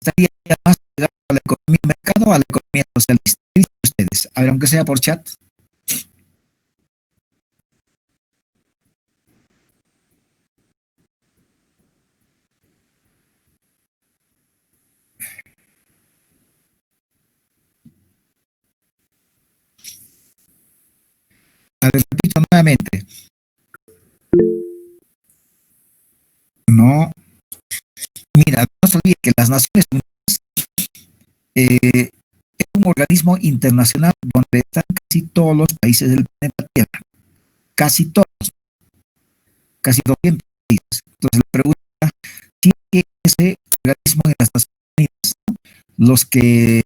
estaría ya más pegado a la economía de mercado o a la economía socialista. ¿Qué dicen ustedes? A ver, aunque sea por chat. A ver, repito nuevamente. No, mira, no se olvide que las Naciones Unidas es un organismo internacional donde están casi todos los países del planeta Tierra, casi todos, casi 200 países. Entonces la pregunta si es que ese organismo de las Naciones Unidas, los que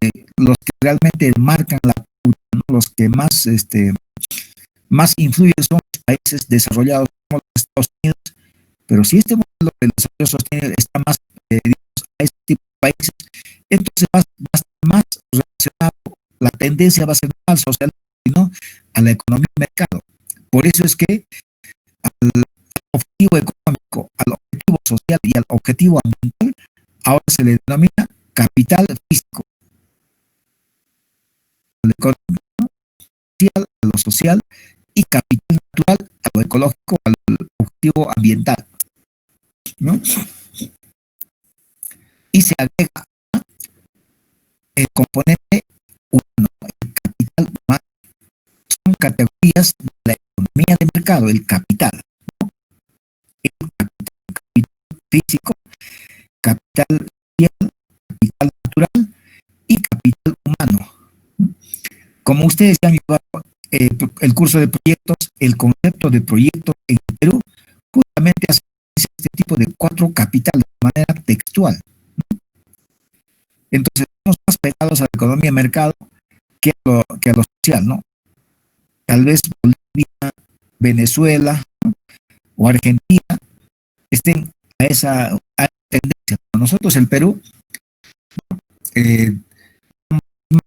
realmente marcan la pauta, ¿no? Los que más, más influyen son los países desarrollados como los Estados Unidos, pero si este modelo de desarrollo sostenible está más, digamos, a este tipo de países, entonces va a estar más relacionado, la tendencia va a ser más al social, ¿no? A la economía de mercado. Por eso es que al objetivo económico, al objetivo social y al objetivo ambiental, ahora se le denomina capital físico, al económico, a lo social y capital natural a lo ecológico, al objetivo ambiental, ¿no? Y se agrega el componente humano, el capital humano. Son categorías de la economía de mercado, el capital, ¿no? El capital físico, capital social, capital natural y capital humano. Como ustedes ya han llevado el curso de proyectos, el concepto de proyecto en Perú justamente hace este tipo de cuatro capitales de manera textual. Entonces, estamos más pegados a la economía de mercado que a lo social, ¿no? Tal vez Bolivia, Venezuela, ¿no? O Argentina estén a esa tendencia. Nosotros, el Perú, eh,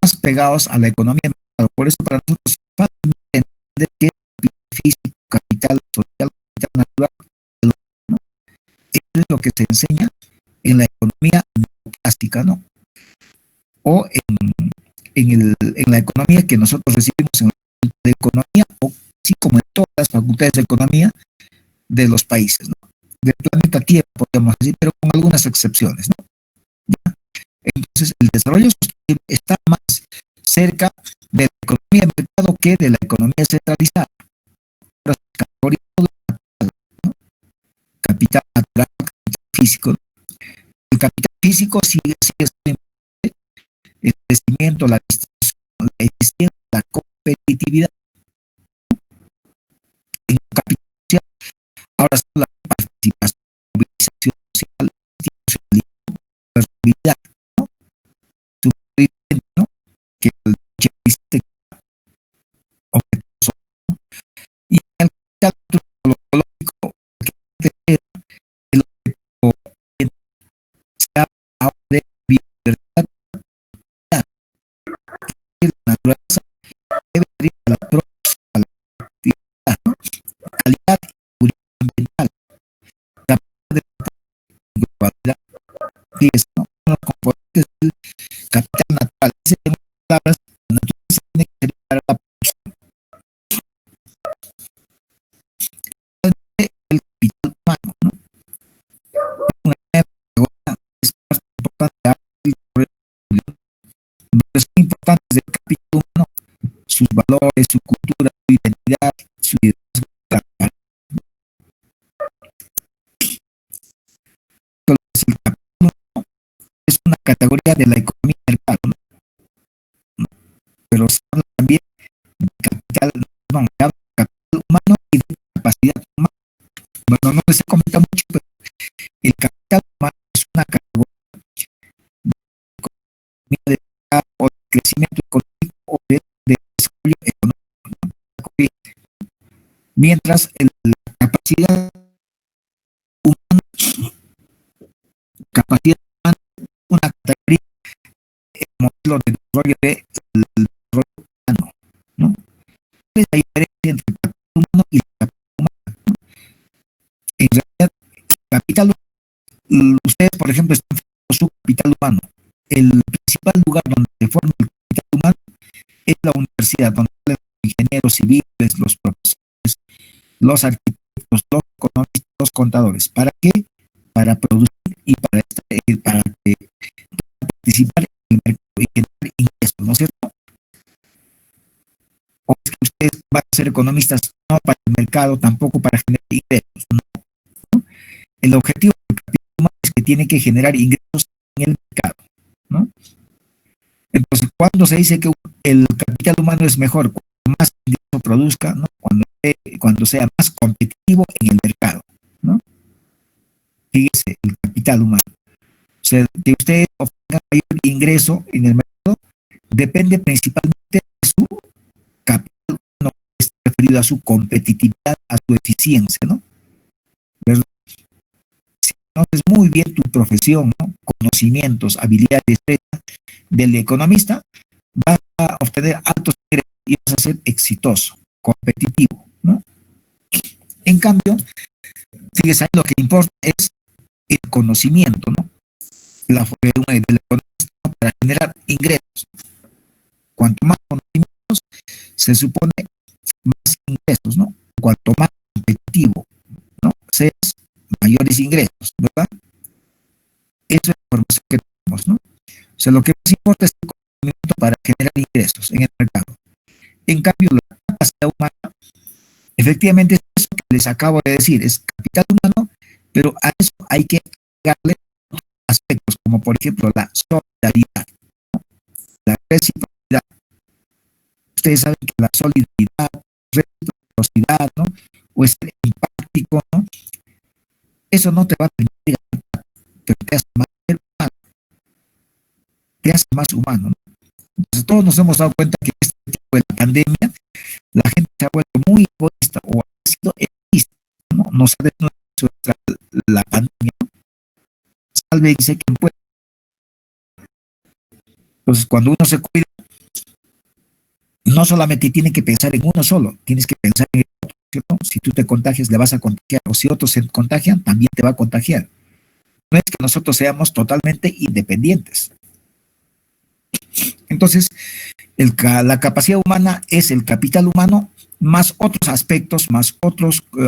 más pegados a la economía de mercado. Por eso, para nosotros es fácil entender que capital físico, capital social, capital natural, ¿no? Eso es lo que se enseña en la economía neoclásica, ¿no? O en la economía que nosotros recibimos en la de economía, o así como en todas las facultades de economía de los países, ¿no? Del planeta Tierra, podríamos decir, pero con algunas excepciones, ¿no? ¿Ya? Entonces, el desarrollo sostenible está más cerca de la economía de mercado que de la economía centralizada. ¿No? Capital natural, capital físico. ¿No? El capital físico sigue siendo el crecimiento, la distribución, la eficiencia, la competitividad. En el capital social, ahora son la participación, la movilización social, institucionalidad, responsabilidad, ¿no? ¿No? Que el objetivo, y el capital ecológico, que el objetivo se habla ahora de biodiversidad, la naturaleza debe ir a la productividad, ¿no? Calidad y seguridad ambiental, capacidad de globalidad, ¿no? Los componentes del capital natural. Dice en palabras, la naturaleza tiene que ser para la el capital humano, ¿no? Una es parte importante de son importantes del capital humano, sus valores, su cultura, su identidad, su liderazgo. Entonces, el capital humano es una categoría de la economía del mercado, ¿no? Pero se habla también de capital, no, se habla de capital humano y de capacidad humana. Bueno, no les he comentado mucho, pero el capital humano es una categoría de o de crecimiento económico o de desarrollo económico, ¿no? Mientras la capacidad humana, capacidad humana, una categoría, el modelo de desarrollo del desarrollo humano, ¿no? ¿Cuál es la diferencia entre el capital humano y el capital humano? En realidad, el capital, ustedes, por ejemplo, están fijando su capital humano. el principal lugar donde se forma el capital humano es la universidad, donde salen los ingenieros civiles, los profesores, los arquitectos, los economistas, los contadores. ¿Para qué? Para producir y para participar en el mercado y generar ingresos, ¿no es cierto? O es que ustedes van a ser economistas no para el mercado, tampoco para generar ingresos, ¿no? El objetivo del capital humano es que tiene que generar ingresos en el mercado, ¿no? Entonces, cuando se dice que el capital humano es mejor, cuando más ingreso produzca, ¿no? Cuando sea más competitivo en el mercado, ¿no? Fíjese, el capital humano. O sea, que usted obtenga mayor ingreso en el mercado depende principalmente de su capital humano, que está referido a su competitividad, a su eficiencia, ¿no? ¿Verdad? Si conoces muy bien tu profesión, ¿no? Conocimientos, habilidades del economista, vas a obtener altos ingresos y vas a ser exitoso, competitivo, ¿no? En cambio, fíjese, ahí lo que importa es el conocimiento, ¿no? La forma del economista para generar ingresos. Cuanto más conocimientos, se supone más ingresos, ¿no? Cuanto más competitivo, ¿no? Seas, mayores ingresos, ¿verdad? Eso es la información que tenemos, ¿no? O sea, lo que más importa es el conocimiento para generar ingresos en el mercado. En cambio, la capacidad humana, efectivamente, es eso que les acabo de decir, es capital humano, pero a eso hay que agregarle aspectos, como por ejemplo la solidaridad, ¿no? La reciprocidad. Ustedes saben que la solidaridad, reciprocidad, ¿no? O ser empático, ¿no? Eso no te va a permitir ganar, pero te hace más humano, te hace más humano, ¿no? Entonces, todos nos hemos dado cuenta que en este tiempo de la pandemia, la gente se ha vuelto muy egoísta o ha sido egoísta, ¿no? Nos ha desnudado la pandemia, ¿no? Salve dice que puede. Entonces, cuando uno se cuida, no solamente tiene que pensar en uno solo, tienes que pensar en el otro, ¿cierto? Si tú te contagias, le vas a contagiar, o si otros se contagian, también te va a contagiar. No es que nosotros seamos totalmente independientes. Entonces, la capacidad humana es el capital humano más otros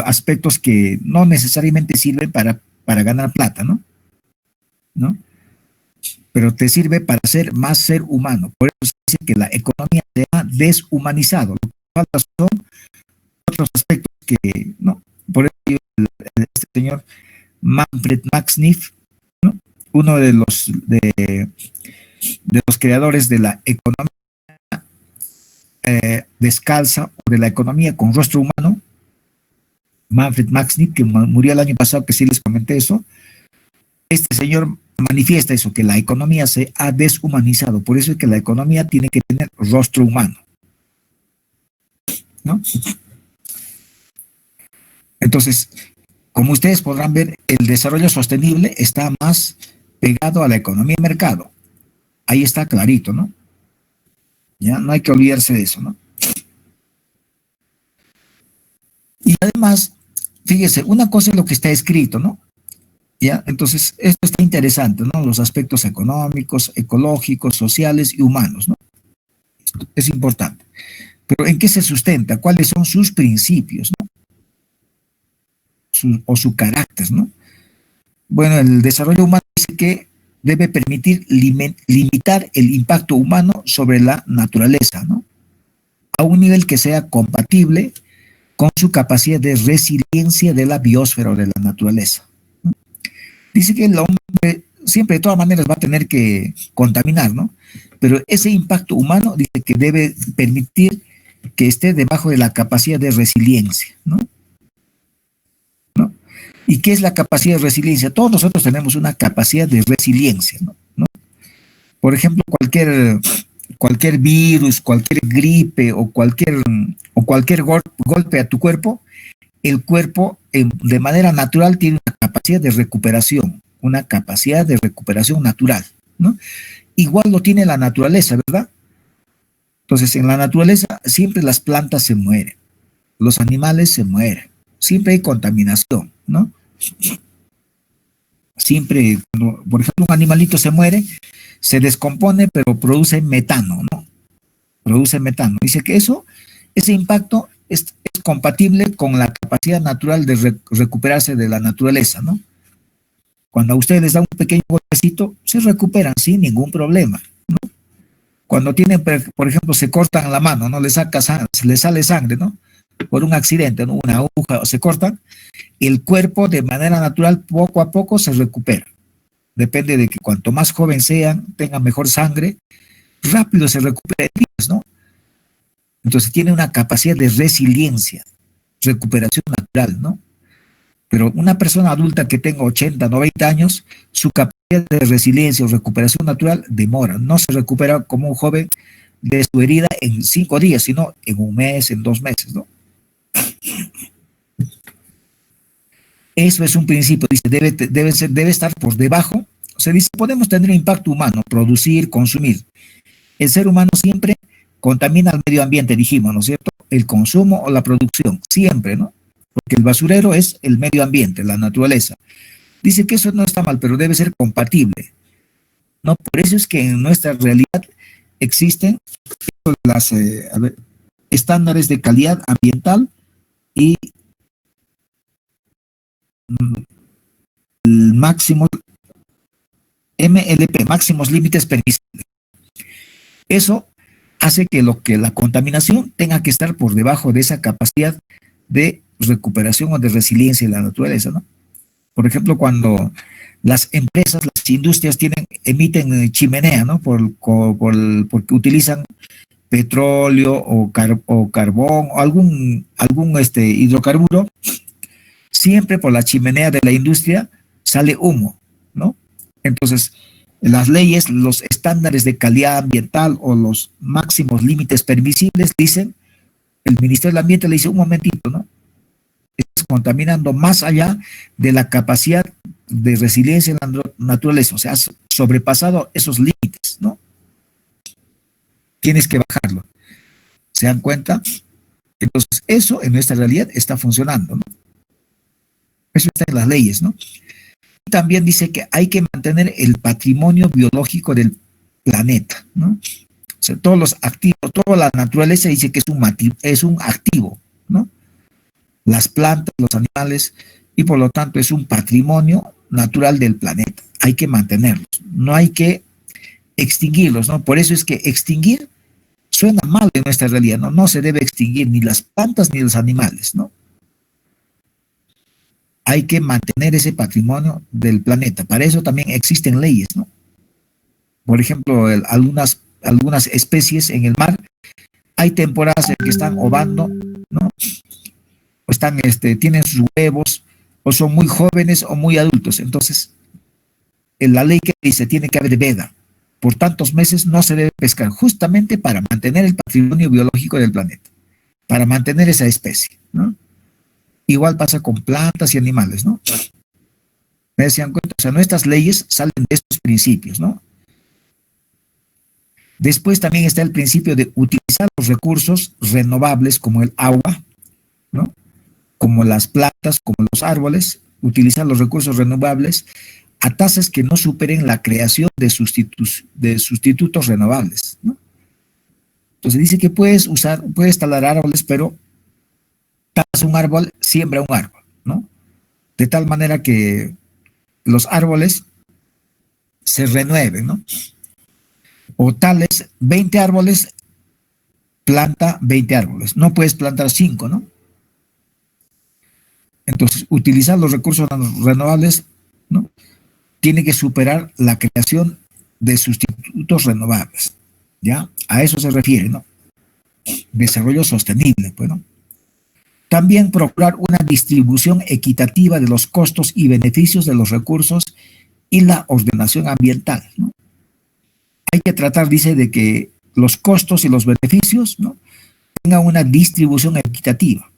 aspectos que no necesariamente sirven para ganar plata, ¿no? ¿No? Pero te sirve para ser más ser humano. Por eso se dice que la economía se ha deshumanizado. Lo que falta son otros aspectos que, ¿no? Por eso este señor Manfred Max Neff, ¿no? Uno de los creadores de la economía descalza o de la economía con rostro humano, Manfred Max Neff, que murió el año pasado, que sí les comenté eso, este señor manifiesta eso, que la economía se ha deshumanizado. Por eso es que la economía tiene que tener rostro humano, ¿no? Entonces, como ustedes podrán ver, el desarrollo sostenible está más pegado a la economía de mercado. Ahí está clarito, ¿no? Ya no hay que olvidarse de eso, ¿no? Y además, fíjese, una cosa es lo que está escrito, ¿no? ¿Ya? Entonces, esto está interesante, ¿no? Los aspectos económicos, ecológicos, sociales y humanos, ¿no? Esto es importante. Pero ¿en qué se sustenta? ¿Cuáles son sus principios, ¿no? O su carácter, ¿no? Bueno, el desarrollo humano dice que debe permitir limitar el impacto humano sobre la naturaleza, ¿no? A un nivel que sea compatible con su capacidad de resiliencia de la biosfera o de la naturaleza. Dice que el hombre siempre de todas maneras va a tener que contaminar, ¿no? Pero ese impacto humano dice que debe permitir que esté debajo de la capacidad de resiliencia, ¿no? ¿No? ¿Y qué es la capacidad de resiliencia? Todos nosotros tenemos una capacidad de resiliencia, ¿no? ¿No? Por ejemplo, cualquier virus, cualquier gripe o cualquier golpe a tu cuerpo, el cuerpo de manera natural tiene una capacidad de recuperación natural, ¿no? Igual lo tiene la naturaleza, ¿verdad? Entonces, en la naturaleza siempre las plantas se mueren, los animales se mueren, siempre hay contaminación, ¿no? Siempre, cuando, por ejemplo, un animalito se muere, se descompone, pero produce metano, ¿no? Produce metano. Dice que ese impacto es compatible con la capacidad natural de recuperarse de la naturaleza, ¿no? Cuando a ustedes les da un pequeño golpecito, se recuperan sin ningún problema, ¿no? Cuando tienen, por ejemplo, se cortan la mano, ¿no? Les sale sangre, ¿no? Por un accidente, ¿no? Una aguja, o se cortan, el cuerpo de manera natural poco a poco se recupera. Depende de que cuanto más joven sean, tengan mejor sangre, rápido se recupera, ¿no? Entonces tiene una capacidad de resiliencia, recuperación natural, ¿no? Pero una persona adulta que tenga 80, 90 años, su capacidad de resiliencia o recuperación natural demora. No se recupera como un joven de su herida en 5 días, sino en un mes, en 2 meses, ¿no? Eso es un principio, dice, debe estar por debajo. Se dice, podemos tener impacto humano, producir, consumir. El ser humano siempre contamina al medio ambiente, dijimos, ¿no es cierto? El consumo o la producción, siempre, ¿no? Porque el basurero es el medio ambiente, la naturaleza. Dice que eso no está mal, pero debe ser compatible, ¿no? Por eso es que en nuestra realidad existen las estándares de calidad ambiental y máximos MLP, máximos límites permisibles. Eso hace que la contaminación tenga que estar por debajo de esa capacidad de recuperación o de resiliencia de la naturaleza, ¿no? Por ejemplo, cuando las empresas, las industrias emiten chimenea, ¿no? Porque utilizan petróleo o carbón o algún hidrocarburo, siempre por la chimenea de la industria sale humo, ¿no? Entonces, las leyes, los estándares de calidad ambiental o los máximos límites permisibles dicen, el Ministerio del Ambiente le dice, un momentito, ¿no? Estás contaminando más allá de la capacidad de resiliencia en la naturaleza, o sea, has sobrepasado esos límites, ¿no? Tienes que bajarlo. ¿Se dan cuenta? Entonces, eso en nuestra realidad está funcionando, ¿no? Eso está en las leyes, ¿no? También dice que hay que mantener el patrimonio biológico del planeta, ¿no? O sea, todos los activos, toda la naturaleza dice que es un activo, ¿no? Las plantas, los animales, y por lo tanto es un patrimonio natural del planeta. Hay que mantenerlos, no hay que extinguirlos, ¿no? Por eso es que extinguir suena mal en nuestra realidad, ¿no? No se debe extinguir ni las plantas ni los animales, ¿no? Hay que mantener ese patrimonio del planeta. Para eso también existen leyes, ¿no? Por ejemplo, algunas especies en el mar, hay temporadas en que están ovando, ¿no? O tienen sus huevos, o son muy jóvenes o muy adultos. Entonces, en la ley que dice, tiene que haber veda. Por tantos meses no se debe pescar, justamente para mantener el patrimonio biológico del planeta, para mantener esa especie, ¿no? Igual pasa con plantas y animales, ¿no? Me decían cuenta, o sea, nuestras leyes salen de estos principios, ¿no? Después también está el principio de utilizar los recursos renovables como el agua, ¿no? Como las plantas, como los árboles, utilizar los recursos renovables a tasas que no superen la creación de sustitutos renovables, ¿no? Entonces dice que puedes talar árboles, pero talas un árbol, siembra un árbol, ¿no? De tal manera que los árboles se renueven, ¿no? O tales 20 árboles, planta 20 árboles. No puedes plantar 5, ¿no? Entonces, utilizar los recursos renovables, ¿no? Tiene que superar la creación de sustitutos renovables, ¿ya? A eso se refiere, ¿no? Desarrollo sostenible, pues, ¿no? También procurar una distribución equitativa de los costos y beneficios de los recursos y la ordenación ambiental, ¿no? Hay que tratar, dice, de que los costos y los beneficios, ¿no?, tengan una distribución equitativa,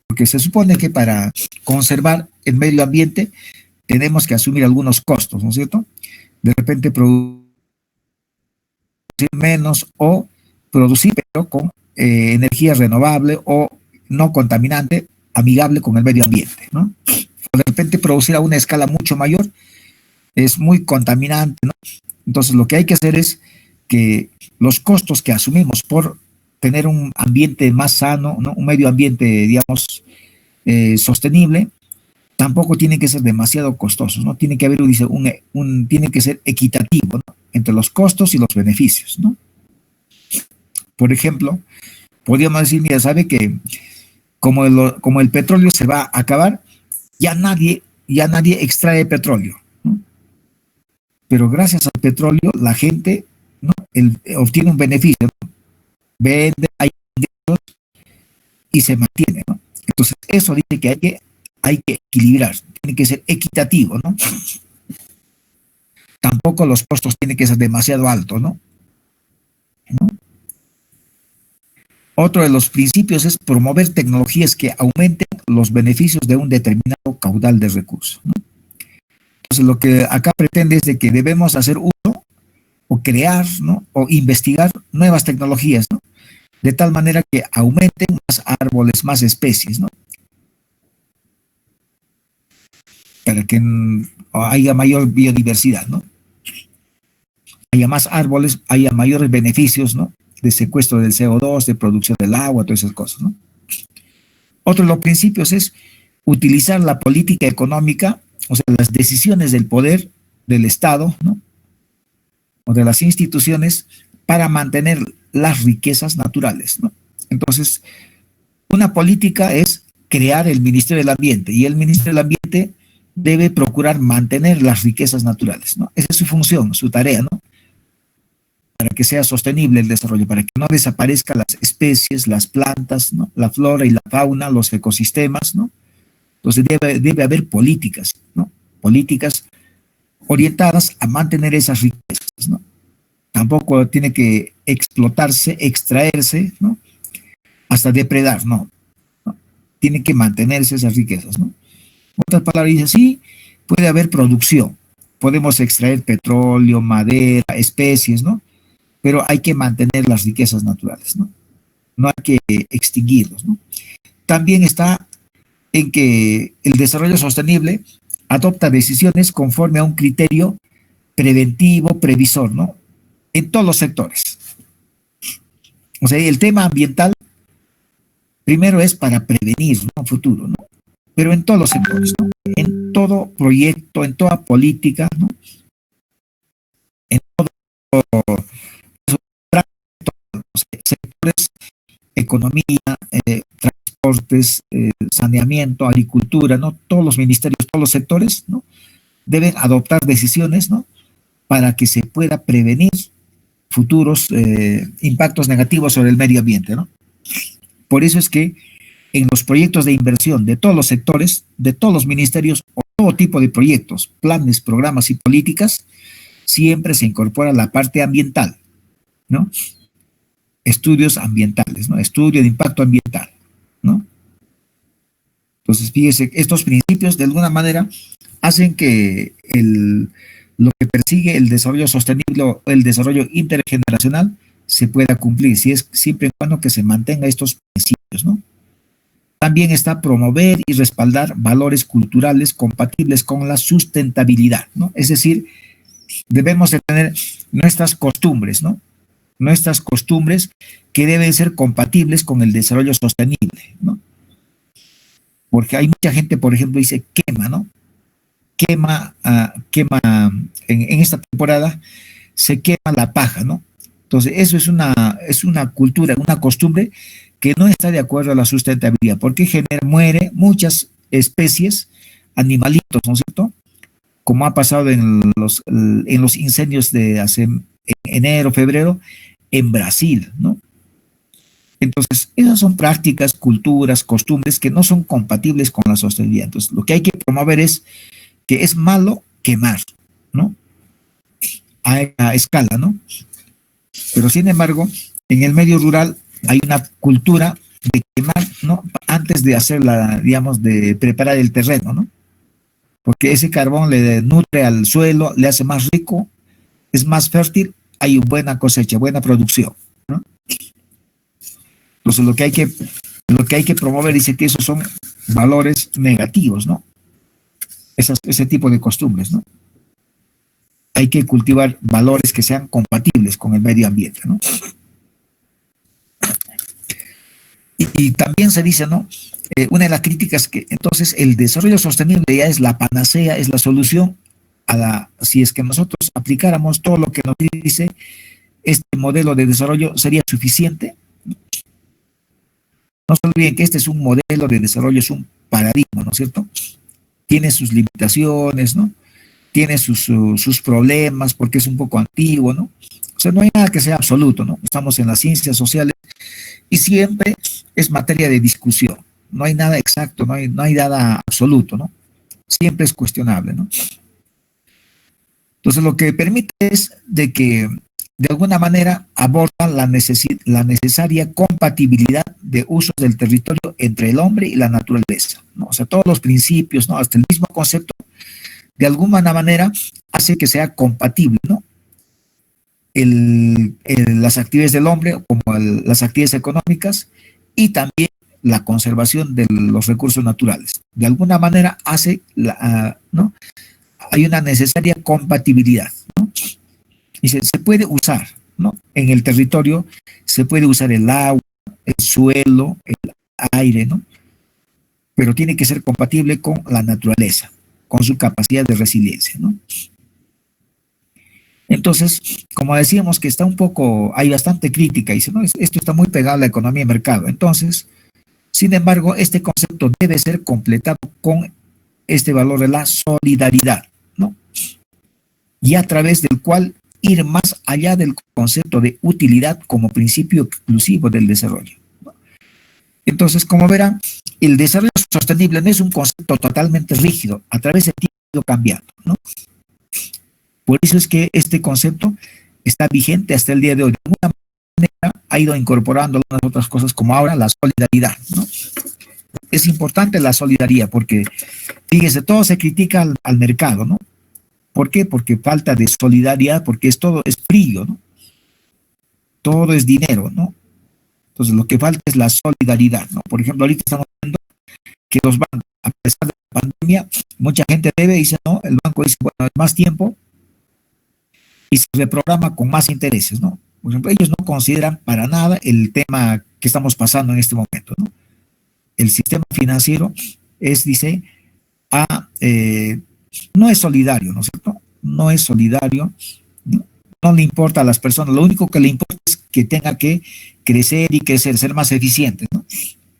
porque se supone que para conservar el medio ambiente tenemos que asumir algunos costos, ¿no es cierto? De repente producir menos o producir pero con energía renovable o no contaminante, amigable con el medio ambiente, ¿no? O de repente producir a una escala mucho mayor es muy contaminante, ¿no? Entonces, lo que hay que hacer es que los costos que asumimos por tener un ambiente más sano, ¿no? Un medio ambiente, digamos, sostenible, tampoco tienen que ser demasiado costosos, ¿no? Tiene que haber, dice, tiene que ser equitativo, ¿no? Entre los costos y los beneficios, ¿no? Por ejemplo, podríamos decir, mira, sabe que como el petróleo se va a acabar, ya nadie extrae petróleo, ¿no? Pero gracias al petróleo la gente, ¿no? Obtiene un beneficio, ¿no? Vende, hay ingresos y se mantiene, ¿no? Entonces eso dice que hay que equilibrar, tiene que ser equitativo, ¿no? Tampoco los costos tienen que ser demasiado altos, ¿no? ¿No? Otro de los principios es promover tecnologías que aumenten los beneficios de un determinado caudal de recursos, ¿no? Entonces, lo que acá pretende es de que debemos hacer uso o crear, ¿no? O investigar nuevas tecnologías, ¿no? De tal manera que aumenten más árboles, más especies, ¿no? Para que haya mayor biodiversidad, ¿no? Haya más árboles, haya mayores beneficios, ¿no? De secuestro del CO2, de producción del agua, todas esas cosas, ¿no? Otro de los principios es utilizar la política económica, o sea, las decisiones del poder del Estado, ¿no? O de las instituciones para mantener las riquezas naturales, ¿no? Entonces, una política es crear el Ministerio del Ambiente y el Ministerio del Ambiente debe procurar mantener las riquezas naturales, ¿no? Esa es su función, su tarea, ¿no? Para que sea sostenible el desarrollo, para que no desaparezcan las especies, las plantas, ¿no? La flora y la fauna, los ecosistemas, ¿no? Entonces debe haber políticas, ¿no? Políticas orientadas a mantener esas riquezas, ¿no? Tampoco tiene que explotarse, extraerse, ¿no? Hasta depredar, no. ¿No? Tiene que mantenerse esas riquezas, ¿no? Otras palabras dice, sí, puede haber producción, podemos extraer petróleo, madera, especies, ¿no? Pero hay que mantener las riquezas naturales, ¿no? No hay que extinguirlos, ¿no? También está en que el desarrollo sostenible adopta decisiones conforme a un criterio preventivo, previsor, ¿no? En todos los sectores. O sea, el tema ambiental primero es para prevenir, ¿no? Futuro, ¿no? Pero en todos los sectores, ¿no? En todo proyecto, en toda política, ¿no? En todo sectores, economía, transportes, saneamiento, agricultura, ¿no? Todos los ministerios, todos los sectores, ¿no? Deben adoptar decisiones, ¿no? Para que se pueda prevenir futuros impactos negativos sobre el medio ambiente, ¿no? Por eso es que en los proyectos de inversión de todos los sectores, de todos los ministerios o todo tipo de proyectos, planes, programas y políticas, siempre se incorpora la parte ambiental, ¿no? Estudios ambientales, ¿no? Estudio de impacto ambiental, ¿no? Entonces, fíjese, estos principios de alguna manera hacen que lo que persigue el desarrollo sostenible o el desarrollo intergeneracional se pueda cumplir, si es siempre y cuando que se mantenga estos principios, ¿no? También está promover y respaldar valores culturales compatibles con la sustentabilidad, ¿no? Es decir, debemos de tener nuestras costumbres, ¿no? Nuestras costumbres que deben ser compatibles con el desarrollo sostenible, ¿no? Porque hay mucha gente, por ejemplo, dice quema, ¿no? Quema en esta temporada se quema la paja, ¿no? Entonces, eso es una cultura, una costumbre que no está de acuerdo a la sustentabilidad, porque muere muchas especies, animalitos, ¿no es cierto? Como ha pasado en los incendios de hace enero, febrero, en Brasil, ¿no? Entonces, esas son prácticas, culturas, costumbres que no son compatibles con la sostenibilidad. Entonces, lo que hay que promover es que es malo quemar, ¿no? A escala, ¿no? Pero sin embargo, en el medio rural hay una cultura de quemar, ¿no? Antes de hacerla, digamos, de preparar el terreno, ¿no? Porque ese carbón le nutre al suelo, le hace más rico, es más fértil, hay buena cosecha, buena producción, ¿no? Entonces lo que hay que promover dice que esos son valores negativos, ¿no? Ese tipo de costumbres, ¿no? hay que cultivar valores que sean compatibles con el medio ambiente, ¿no? Y también se dice, ¿no? Una de las críticas que entonces el desarrollo sostenible ya es la panacea, es la solución si es que nosotros aplicáramos todo lo que nos dice este modelo de desarrollo, sería suficiente. No se olviden que este es un modelo de desarrollo, es un paradigma, ¿no es cierto? Tiene sus limitaciones, ¿no? Tiene sus problemas porque es un poco antiguo, ¿no? O sea, no hay nada que sea absoluto, ¿no? Estamos en las ciencias sociales y siempre es materia de discusión. No hay nada exacto, no hay nada absoluto, ¿no? Siempre es cuestionable, ¿no? Entonces, lo que permite es de que de alguna manera aborda la necesaria compatibilidad de usos del territorio entre el hombre y la naturaleza, ¿no? O sea, todos los principios, ¿no? Hasta el mismo concepto, de alguna manera hace que sea compatible, ¿no? Las actividades del hombre, como las actividades económicas, y también la conservación de los recursos naturales. De alguna manera hace, ¿no? Hay una necesaria compatibilidad, ¿no? Y se puede usar, ¿no? En el territorio se puede usar el agua, el suelo, el aire, ¿no? Pero tiene que ser compatible con la naturaleza, con su capacidad de resiliencia, ¿no? Entonces, como decíamos que está un poco, hay bastante crítica, y dice, no, esto está muy pegado a la economía de mercado. Entonces, sin embargo, este concepto debe ser completado con este valor de la solidaridad, ¿no? Y a través del cual ir más allá del concepto de utilidad como principio exclusivo del desarrollo. Entonces, como verán, el desarrollo sostenible no es un concepto totalmente rígido, a través del tiempo ha ido cambiando, ¿no? Por eso es que este concepto está vigente hasta el día de hoy. De alguna manera ha ido incorporando algunas otras cosas, como ahora la solidaridad, ¿no? Es importante la solidaridad porque, fíjese, todo se critica al mercado, ¿no? ¿Por qué? Porque falta de solidaridad, porque todo es frío, ¿no? Todo es dinero, ¿no? Entonces lo que falta es la solidaridad, ¿no? Por ejemplo, ahorita estamos viendo que los bancos, a pesar de la pandemia, mucha gente debe y dice, no, el banco dice, bueno, es más tiempo y se reprograma con más intereses, ¿no? Por ejemplo, ellos no consideran para nada el tema que estamos pasando en este momento, ¿no? El sistema financiero dice, ah, no es solidario, ¿no es cierto? No es solidario, ¿no? No le importa a las personas, lo único que le importa es que tenga que crecer y crecer, ser más eficiente, ¿no?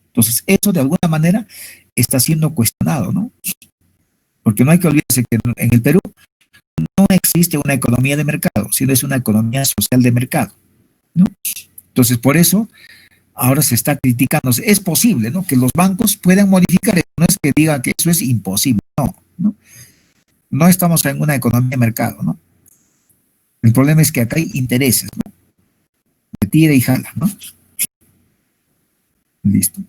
Entonces, eso de alguna manera está siendo cuestionado, ¿no? Porque no hay que olvidarse que en el Perú no existe una economía de mercado, sino es una economía social de mercado, ¿no? Entonces, por eso, ahora se está criticando. Es posible, ¿no? Que los bancos puedan modificar eso. No es que diga que eso es imposible, no, ¿no? No estamos en una economía de mercado, ¿no? El problema es que acá hay intereses, ¿no? De tira y jala, ¿no? Listo.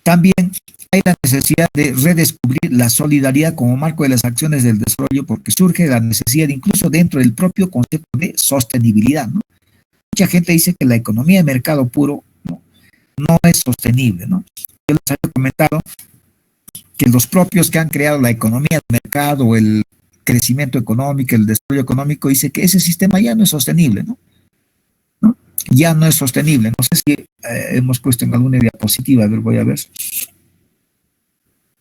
También hay la necesidad de redescubrir la solidaridad como marco de las acciones del desarrollo porque surge la necesidad incluso dentro del propio concepto de sostenibilidad, ¿no? Mucha gente dice que la economía de mercado puro no es sostenible, ¿no? Yo les había comentado que los propios que han creado la economía de mercado, el crecimiento económico, el desarrollo económico, dice que ese sistema ya no es sostenible, ¿no? ¿No? Ya no es sostenible. No sé si hemos puesto en alguna diapositiva, a ver, voy a ver.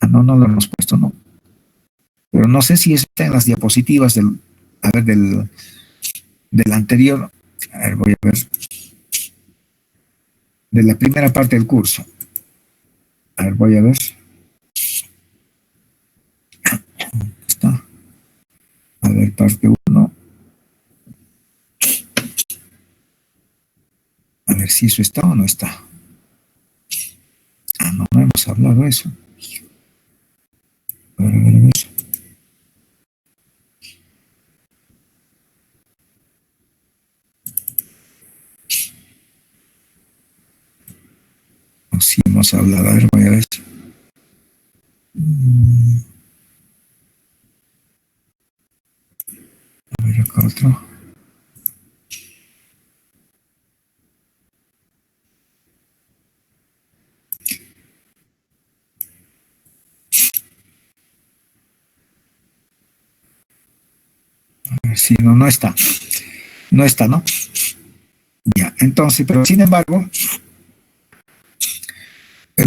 Ah, no, no lo hemos puesto, no. Pero no sé si está en las diapositivas a ver, del anterior. A ver, voy a ver. De la primera parte del curso. A ver, voy a ver. Está. A ver, parte uno. A ver si eso está o no está. Ah, no, no hemos hablado de eso. A ver, a ver, a ver. Sí, hemos hablado. A ver, voy a ver. A ver, acá otro. Sí, no, no está. No está, ¿no? Ya, entonces, pero sin embargo,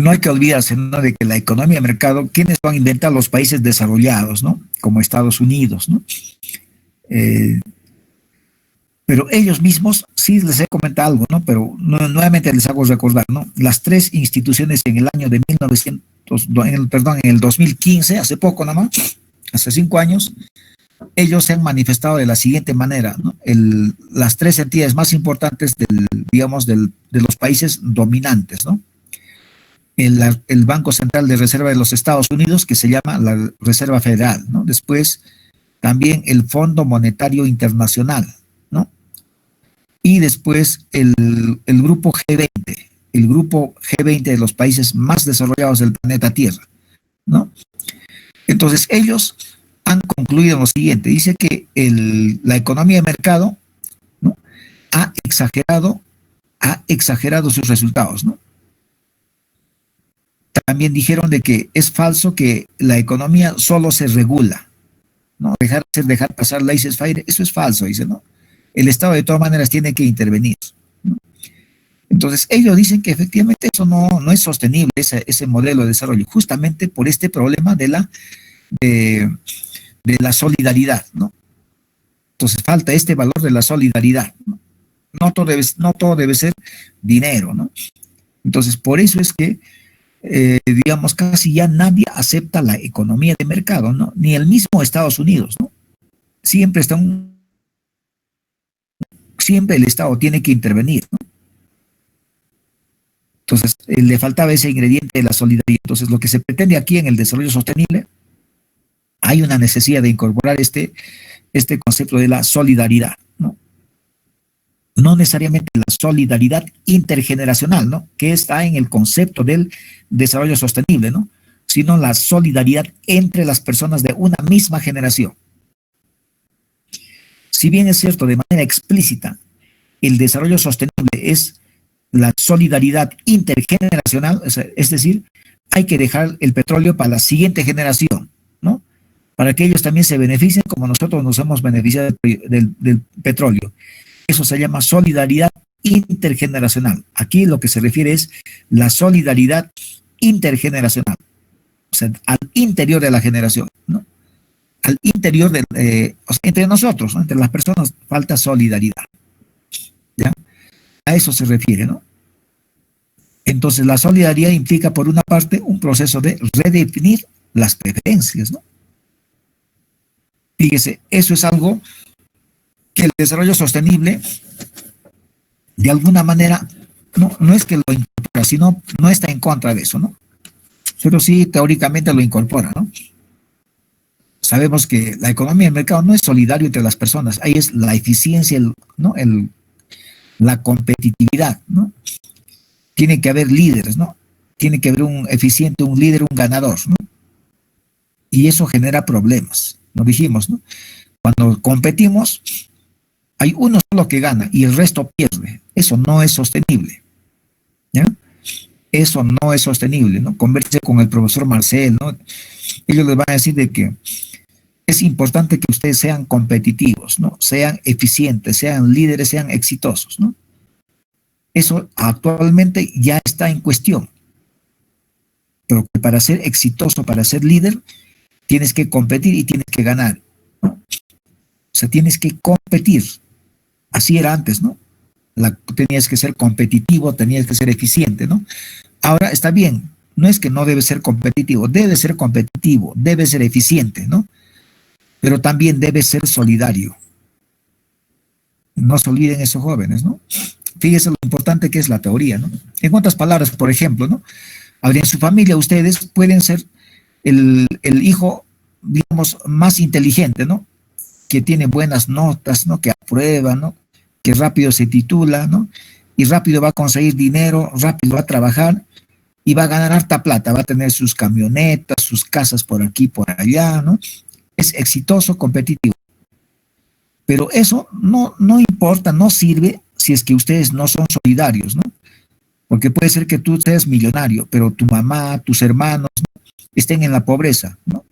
no hay que olvidarse, ¿no?, de que la economía de mercado, ¿quiénes lo han inventado? Los países desarrollados, ¿no? Como Estados Unidos, ¿no? Eh, pero ellos mismos, sí les he comentado algo, ¿no? Pero nuevamente les hago recordar, ¿no? Las tres instituciones en el año de 1900, perdón, en el 2015, hace poco nada más, hace 5 años, ellos se han manifestado de la siguiente manera, ¿no? Las tres entidades más importantes digamos, de los países dominantes, ¿no? El Banco Central de Reserva de los Estados Unidos, que se llama la Reserva Federal, ¿no? Después, también el Fondo Monetario Internacional, ¿no? Y después el grupo G20, el grupo G20 de los países más desarrollados del planeta Tierra, ¿no? Entonces, ellos han concluido lo siguiente, dice que la economía de mercado, ¿no?, ha exagerado sus resultados, ¿no? También dijeron de que es falso que la economía solo se regula, ¿no? Dejar pasar laissez-faire, eso es falso, dice, ¿no? El Estado de todas maneras tiene que intervenir, ¿no? Entonces, ellos dicen que efectivamente eso no es sostenible, ese modelo de desarrollo, justamente por este problema de la solidaridad, ¿no? Entonces, falta este valor de la solidaridad, ¿no? No todo debe ser dinero, ¿no? Entonces, por eso es que digamos, casi ya nadie acepta la economía de mercado, ¿no? Ni el mismo Estados Unidos, ¿no? Siempre siempre el Estado tiene que intervenir, ¿no? Entonces, le faltaba ese ingrediente de la solidaridad. Entonces, lo que se pretende aquí en el desarrollo sostenible, hay una necesidad de incorporar este concepto de la solidaridad, ¿no? No necesariamente la solidaridad intergeneracional, ¿no?, que está en el concepto del desarrollo sostenible, ¿no?, sino la solidaridad entre las personas de una misma generación. Si bien es cierto, de manera explícita, el desarrollo sostenible es la solidaridad intergeneracional, es decir, hay que dejar el petróleo para la siguiente generación, ¿no?, para que ellos también se beneficien como nosotros nos hemos beneficiado del petróleo. Eso se llama solidaridad intergeneracional. Aquí lo que se refiere es la solidaridad intergeneracional, o sea, al interior de la generación, ¿no? Al interior o sea, entre nosotros, ¿no?, entre las personas, falta solidaridad, ¿ya? A eso se refiere, ¿no? Entonces, la solidaridad implica, por una parte, un proceso de redefinir las preferencias, ¿no? Fíjese, eso es algo que el desarrollo sostenible, de alguna manera, no es que lo incorpora, sino no está en contra de eso, ¿no? Pero sí teóricamente lo incorpora, ¿no? Sabemos que la economía del mercado no es solidario entre las personas, ahí es la eficiencia, ¿no?, la competitividad, ¿no? Tiene que haber líderes, ¿no? Tiene que haber un eficiente, un líder, un ganador, ¿no? Y eso genera problemas, lo dijimos, ¿no? Cuando competimos, hay uno solo que gana y el resto pierde. Eso no es sostenible, ¿ya? Eso no es sostenible, ¿no? Converse con el profesor Marcel, ¿no? Ellos les van a decir de que es importante que ustedes sean competitivos, ¿no? Sean eficientes, sean líderes, sean exitosos, ¿no? Eso actualmente ya está en cuestión. Pero que para ser exitoso, para ser líder, tienes que competir y tienes que ganar, ¿no? O sea, tienes que competir. Así era antes, ¿no? Tenías que ser competitivo, tenías que ser eficiente, ¿no? Ahora está bien, no es que no debe ser competitivo, debe ser competitivo, debe ser eficiente, ¿no? Pero también debe ser solidario. No se olviden esos jóvenes, ¿no? Fíjense lo importante que es la teoría, ¿no? En otras palabras, por ejemplo, ¿no? Ahora en su familia ustedes pueden ser el hijo, digamos, más inteligente, ¿no? Que tiene buenas notas, ¿no? Que aprueba, ¿no? Que rápido se titula, ¿no? Y rápido va a conseguir dinero, rápido va a trabajar y va a ganar harta plata, va a tener sus camionetas, sus casas por aquí, por allá, ¿no? Es exitoso, competitivo. Pero eso no importa, no sirve si es que ustedes no son solidarios, ¿no? Porque puede ser que tú seas millonario, pero tu mamá, tus hermanos, ¿no?, estén en la pobreza, ¿no?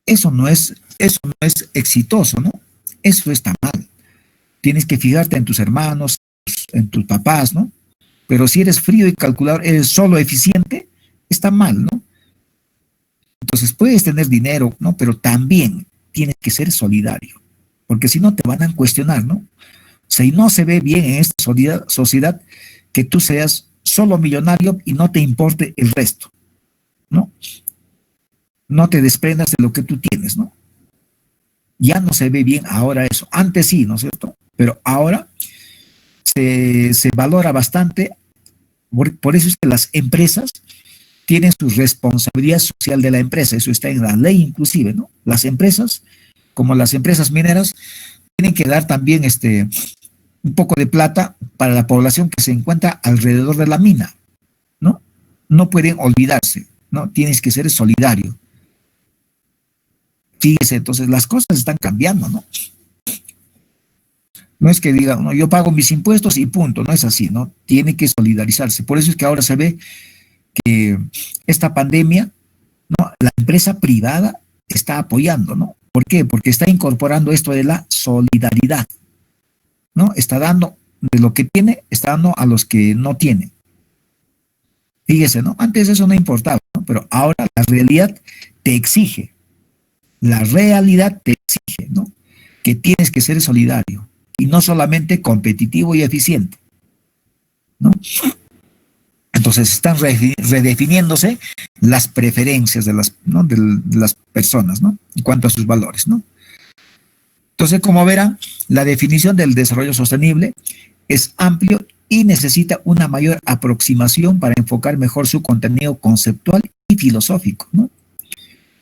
Eso no es eso no es exitoso, ¿no? Eso está mal. Tienes que fijarte en tus hermanos, en tus papás, ¿no? Pero si eres frío y calculador, eres solo eficiente, está mal, ¿no? Entonces puedes tener dinero, ¿no? Pero también tienes que ser solidario, porque si no te van a cuestionar, ¿no? O sea, y no se ve bien en esta sociedad que tú seas solo millonario y no te importe el resto, ¿no? No te desprendas de lo que tú tienes, ¿no? Ya no se ve bien ahora eso. Antes sí, ¿no es cierto? Pero ahora se valora bastante. Por eso es que las empresas tienen su responsabilidad social de la empresa. Eso está en la ley inclusive, ¿no? Las empresas, como las empresas mineras, tienen que dar también un poco de plata para la población que se encuentra alrededor de la mina, ¿no? No pueden olvidarse, ¿no? Tienes que ser solidario. Fíjese, entonces las cosas están cambiando, ¿no? No es que diga, no, yo pago mis impuestos y punto, no es así, ¿no? Tiene que solidarizarse. Por eso es que ahora se ve que esta pandemia, ¿no? La empresa privada está apoyando, ¿no? ¿Por qué? Porque está incorporando esto de la solidaridad, ¿no? Está dando de lo que tiene, está dando a los que no tienen. Fíjese, ¿no? Antes eso no importaba, ¿no? Pero ahora la realidad te exige, la realidad te exige, ¿no? Que tienes que ser solidario y no solamente competitivo y eficiente, ¿no? Entonces están redefiniéndose las preferencias de las, ¿no? de las personas, ¿no? En cuanto a sus valores, ¿no? Entonces, como verán, la definición del desarrollo sostenible es amplio y necesita una mayor aproximación para enfocar mejor su contenido conceptual y filosófico, ¿no?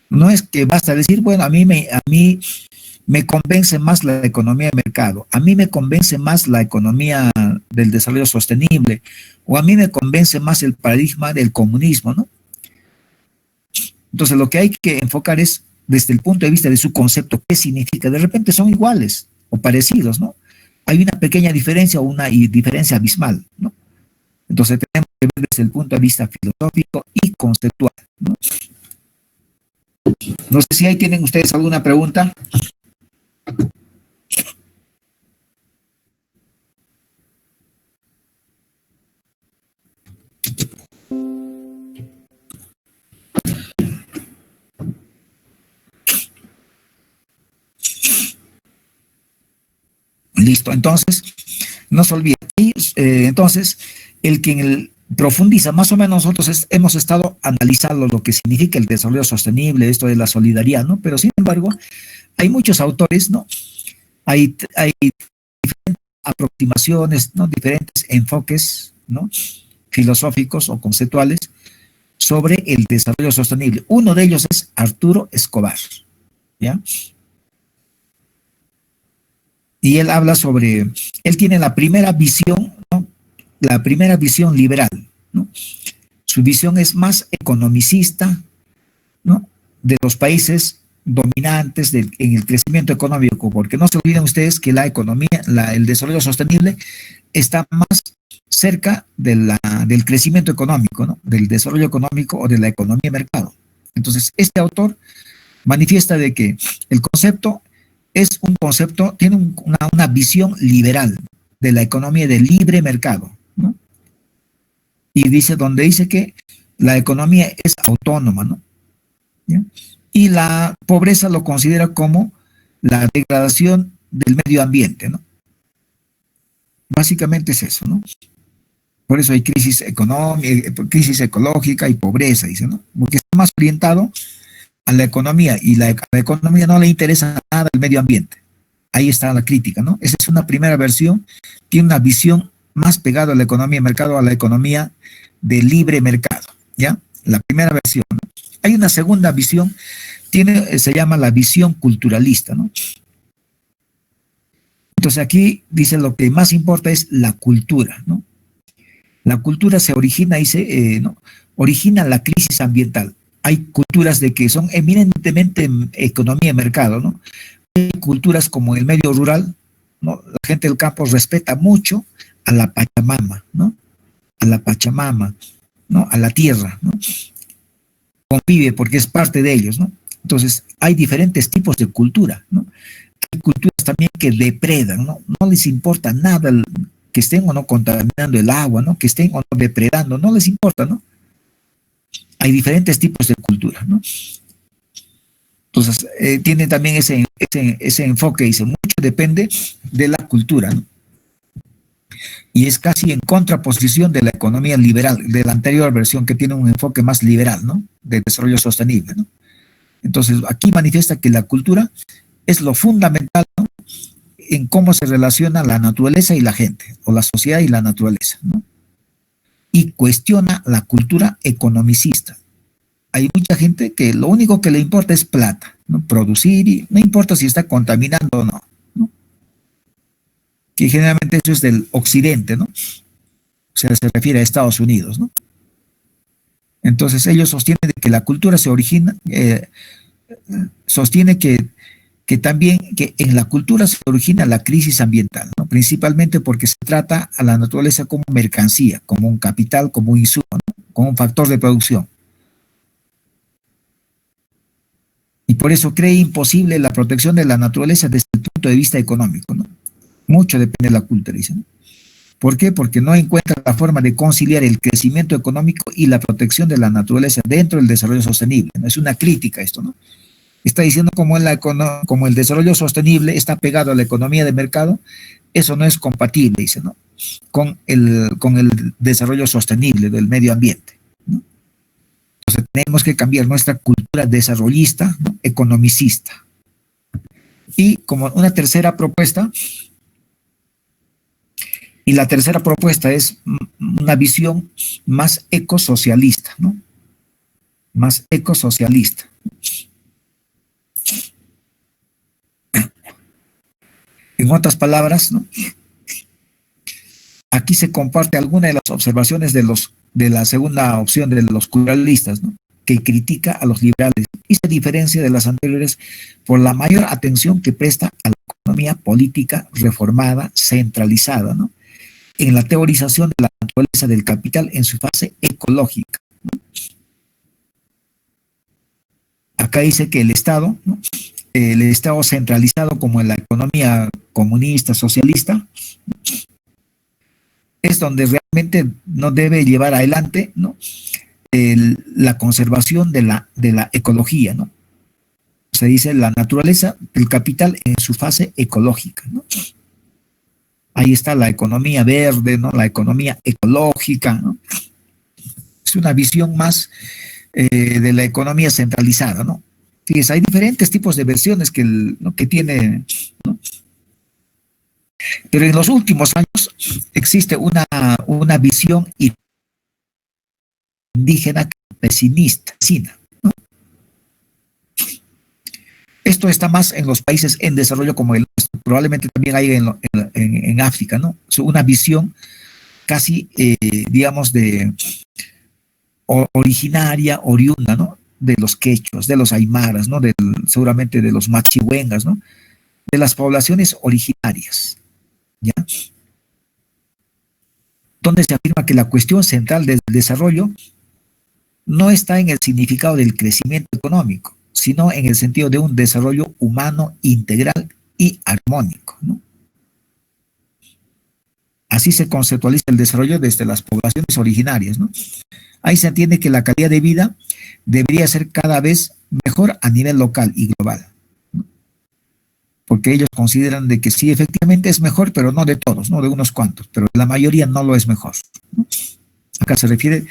No es que basta decir, bueno, a mí me convence más la economía de mercado, a mí me convence más la economía del desarrollo sostenible, o a mí me convence más el paradigma del comunismo, ¿no? Entonces lo que hay que enfocar es desde el punto de vista de su concepto, qué significa. De repente son iguales o parecidos, ¿no? Hay una pequeña diferencia o una diferencia abismal, ¿no? Entonces tenemos que ver desde el punto de vista filosófico y conceptual, ¿no? No sé si ahí tienen ustedes alguna pregunta. Listo, entonces, no se olvide. Y, entonces, el que profundiza, más o menos nosotros hemos estado analizando lo que significa el desarrollo sostenible, esto de la solidaridad, ¿no? Pero sin embargo, hay muchos autores, ¿no? Hay diferentes aproximaciones, ¿no? Diferentes enfoques, ¿no? Filosóficos o conceptuales sobre el desarrollo sostenible. Uno de ellos es Arturo Escobar, ¿ya? Y él habla sobre, él tiene la primera visión, ¿no? La primera visión liberal, ¿no? Su visión es más economicista, ¿no? De los países dominantes en el crecimiento económico, porque no se olviden ustedes que la economía, el desarrollo sostenible está más cerca del crecimiento económico, ¿no? Del desarrollo económico o de la economía de mercado. Entonces, este autor manifiesta de que el concepto es un concepto, tiene una visión liberal de la economía de libre mercado, ¿no? Y donde dice que la economía es autónoma, ¿no? ¿Ya? Y la pobreza lo considera como la degradación del medio ambiente, ¿no? Básicamente es eso, ¿no? Por eso hay crisis económica, crisis ecológica y pobreza, dice, ¿no? Porque está más orientado a la economía y a la economía no le interesa nada el medio ambiente. Ahí está la crítica, ¿no? Esa es una primera versión, tiene una visión más pegada a la economía de mercado, a la economía de libre mercado, ¿ya? La primera versión, ¿no? Hay una segunda visión, se llama la visión culturalista, ¿no? Entonces aquí dice lo que más importa es la cultura, ¿no? La cultura se origina, dice, ¿no? Origina la crisis ambiental. Hay culturas de que son eminentemente economía de mercado, ¿no? Hay culturas como el medio rural, ¿no? La gente del campo respeta mucho a la Pachamama, ¿no? A la Pachamama, ¿no? A la tierra, ¿no? Convive porque es parte de ellos, ¿no? Entonces, hay diferentes tipos de cultura, ¿no? Hay culturas también que depredan, ¿no? No les importa nada que estén o no contaminando el agua, ¿no? Que estén o no depredando, no les importa, ¿no? Hay diferentes tipos de cultura, ¿no? Entonces, tiene también ese enfoque, dice, mucho depende de la cultura, ¿no? Y es casi en contraposición de la economía liberal, de la anterior versión que tiene un enfoque más liberal, ¿no? De desarrollo sostenible, ¿no? Entonces, aquí manifiesta que la cultura es lo fundamental, ¿no? En cómo se relaciona la naturaleza y la gente, o la sociedad y la naturaleza, ¿no? Y cuestiona la cultura economicista. Hay mucha gente que lo único que le importa es plata, ¿no? Producir, y no importa si está contaminando o no, ¿no? Que generalmente eso es del occidente, ¿no? O sea, se refiere a Estados Unidos, ¿no? Entonces ellos sostienen que la cultura se origina, sostiene que también que en la cultura se origina la crisis ambiental, ¿no? Principalmente porque se trata a la naturaleza como mercancía, como un capital, como un insumo, ¿no? Como un factor de producción. Y por eso cree imposible la protección de la naturaleza desde el punto de vista económico, ¿no? Mucho depende de la cultura, dice, ¿no? ¿Por qué? Porque no encuentra la forma de conciliar el crecimiento económico y la protección de la naturaleza dentro del desarrollo sostenible, ¿no? Es una crítica esto, ¿no? Está diciendo como el desarrollo sostenible está pegado a la economía de mercado, eso no es compatible, dice, ¿no? Con el desarrollo sostenible del medio ambiente, ¿no? Entonces tenemos que cambiar nuestra cultura desarrollista, ¿no? Economicista. Y como una tercera propuesta, y la tercera propuesta es una visión más ecosocialista, ¿no? Más ecosocialista. En otras palabras, ¿no? Aquí se comparte alguna de las observaciones de la segunda opción de los culturalistas, ¿no? Que critica a los liberales y se diferencia de las anteriores por la mayor atención que presta a la economía política reformada, centralizada, ¿no? En la teorización de la naturaleza del capital en su fase ecológica. Acá dice que el Estado, ¿no? El Estado centralizado como en la economía comunista, socialista, es donde realmente no debe llevar adelante, ¿no? La conservación de la ecología, ¿no? Se dice la naturaleza del capital en su fase ecológica, ¿no? Ahí está la economía verde, ¿no? La economía ecológica, ¿no? Es una visión más de la economía centralizada, ¿no? Fíjense, hay diferentes tipos de versiones ¿no? que tiene, ¿no? Pero en los últimos años existe una visión indígena pesimista, ¿no? Esto está más en los países en desarrollo como el nuestro, probablemente también hay en África, ¿no? Es una visión casi, digamos, originaria, oriunda, ¿no? De los quechuas, de los aymaras, ¿no? Seguramente de los machihuengas, ¿no? De las poblaciones originarias, ¿ya? Donde se afirma que la cuestión central del desarrollo no está en el significado del crecimiento económico, sino en el sentido de un desarrollo humano integral y armónico, ¿no? Así se conceptualiza el desarrollo desde las poblaciones originarias, ¿no? Ahí se entiende que la calidad de vida debería ser cada vez mejor a nivel local y global, ¿no? Porque ellos consideran de que sí, efectivamente es mejor, pero no de todos, no de unos cuantos, pero la mayoría no lo es mejor, ¿no? Acá se refiere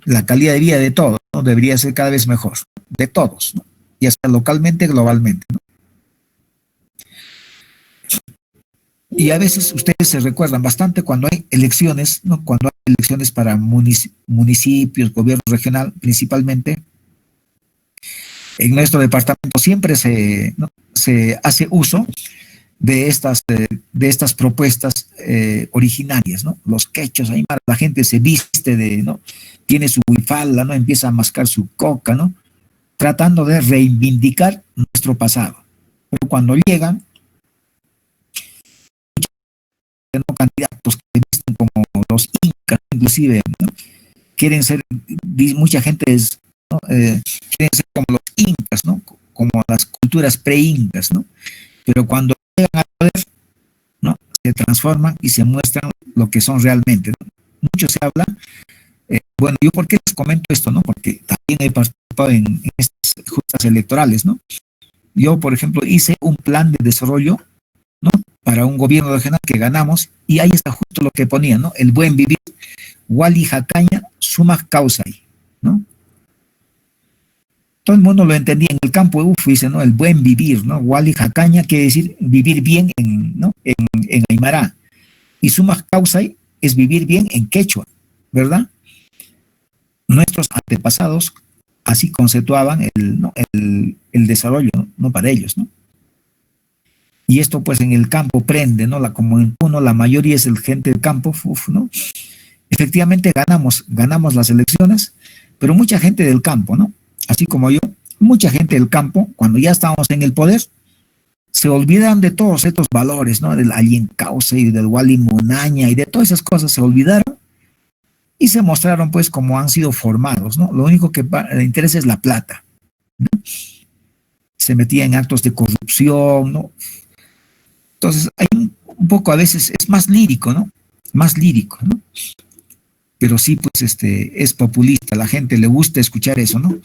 la calidad de vida de todos, ¿no? Debería ser cada vez mejor, de todos, ¿no? Ya sea localmente, globalmente, ¿no? Y a veces ustedes se recuerdan bastante cuando hay elecciones, ¿no? Cuando hay elecciones para municipios, gobierno regional, principalmente, en nuestro departamento siempre ¿no? se hace uso de estas propuestas originarias, ¿no? Los quechos, ahí la gente se viste ¿no? Tiene su huifala, ¿no? Empieza a mascar su coca, ¿no? Tratando de reivindicar nuestro pasado. Pero cuando llegan, ¿no? Candidatos que visten como los incas, inclusive, ¿no? Quieren ser, mucha gente ¿no? Quieren ser como los incas, incas, ¿no? Como las culturas pre-incas, ¿no? Pero cuando llegan al poder, ¿no? Se transforman y se muestran lo que son realmente, ¿no? Mucho se habla. Bueno, yo por qué les comento esto, ¿no? Porque también he participado en estas justas electorales, ¿no? Yo, por ejemplo, hice un plan de desarrollo, ¿no? Para un gobierno regional que ganamos, y ahí está justo lo que ponía, ¿no? El buen vivir, wali jacaña, suma causa, ¿no? Todo el mundo lo entendía en el campo, dice, ¿no? El buen vivir, ¿no? Wali jacaña quiere decir vivir bien ¿no? En Aymara. Y suma causa es vivir bien en quechua, ¿verdad? Nuestros antepasados así conceptuaban ¿no? el desarrollo, ¿no? No para ellos, ¿no? Y esto pues en el campo prende, ¿no? Como en uno la mayoría es el gente del campo, ¿no? Efectivamente ganamos las elecciones, pero mucha gente del campo, ¿no? Así como yo, mucha gente del campo, cuando ya estábamos en el poder, se olvidan de todos estos valores, ¿no? Del Alien Causa y del Wali Munaña y de todas esas cosas se olvidaron y se mostraron pues como han sido formados, ¿no? Lo único que le interesa es la plata, ¿no? Se metía en actos de corrupción, ¿no? Entonces, hay un poco a veces, es más lírico, ¿no? Más lírico, ¿no? Pero sí, pues, es populista, a la gente le gusta escuchar eso, ¿no?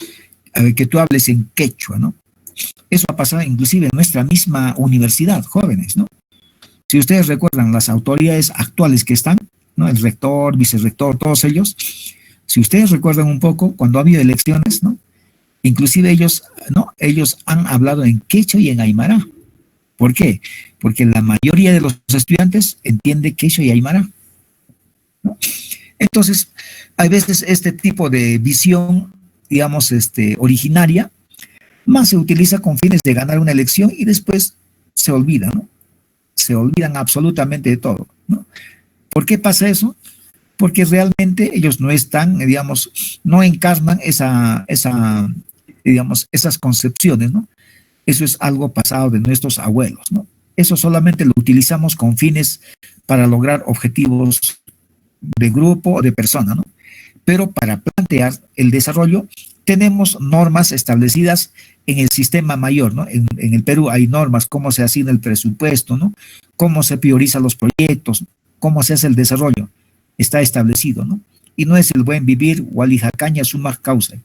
A ver, que tú hables en quechua, ¿no? Eso ha pasado inclusive en nuestra misma universidad, jóvenes, ¿no? Si ustedes recuerdan, las autoridades actuales que están, ¿no? El rector, vicerrector, todos ellos, si ustedes recuerdan un poco, cuando ha habido elecciones, ¿no? Inclusive ellos, ¿no? Ellos han hablado en quechua y en aymara. ¿Por qué? Porque la mayoría de los estudiantes entiende quechua y aymara, ¿no? Entonces, hay veces este tipo de visión, digamos, originaria, más se utiliza con fines de ganar una elección y después se olvida, ¿no? Se olvidan absolutamente de todo, ¿no? ¿Por qué pasa eso? Porque realmente ellos no están, digamos, no encarnan digamos, esas concepciones, ¿no? Eso es algo pasado de nuestros abuelos, ¿no? Eso solamente lo utilizamos con fines para lograr objetivos de grupo o de persona, ¿no? Pero para plantear el desarrollo tenemos normas establecidas en el sistema mayor, ¿no? En el Perú hay normas, cómo se asigna el presupuesto, ¿no? Cómo se priorizan los proyectos, cómo se hace el desarrollo, está establecido, ¿no? Y no es el buen vivir, wali jacaña suma causa,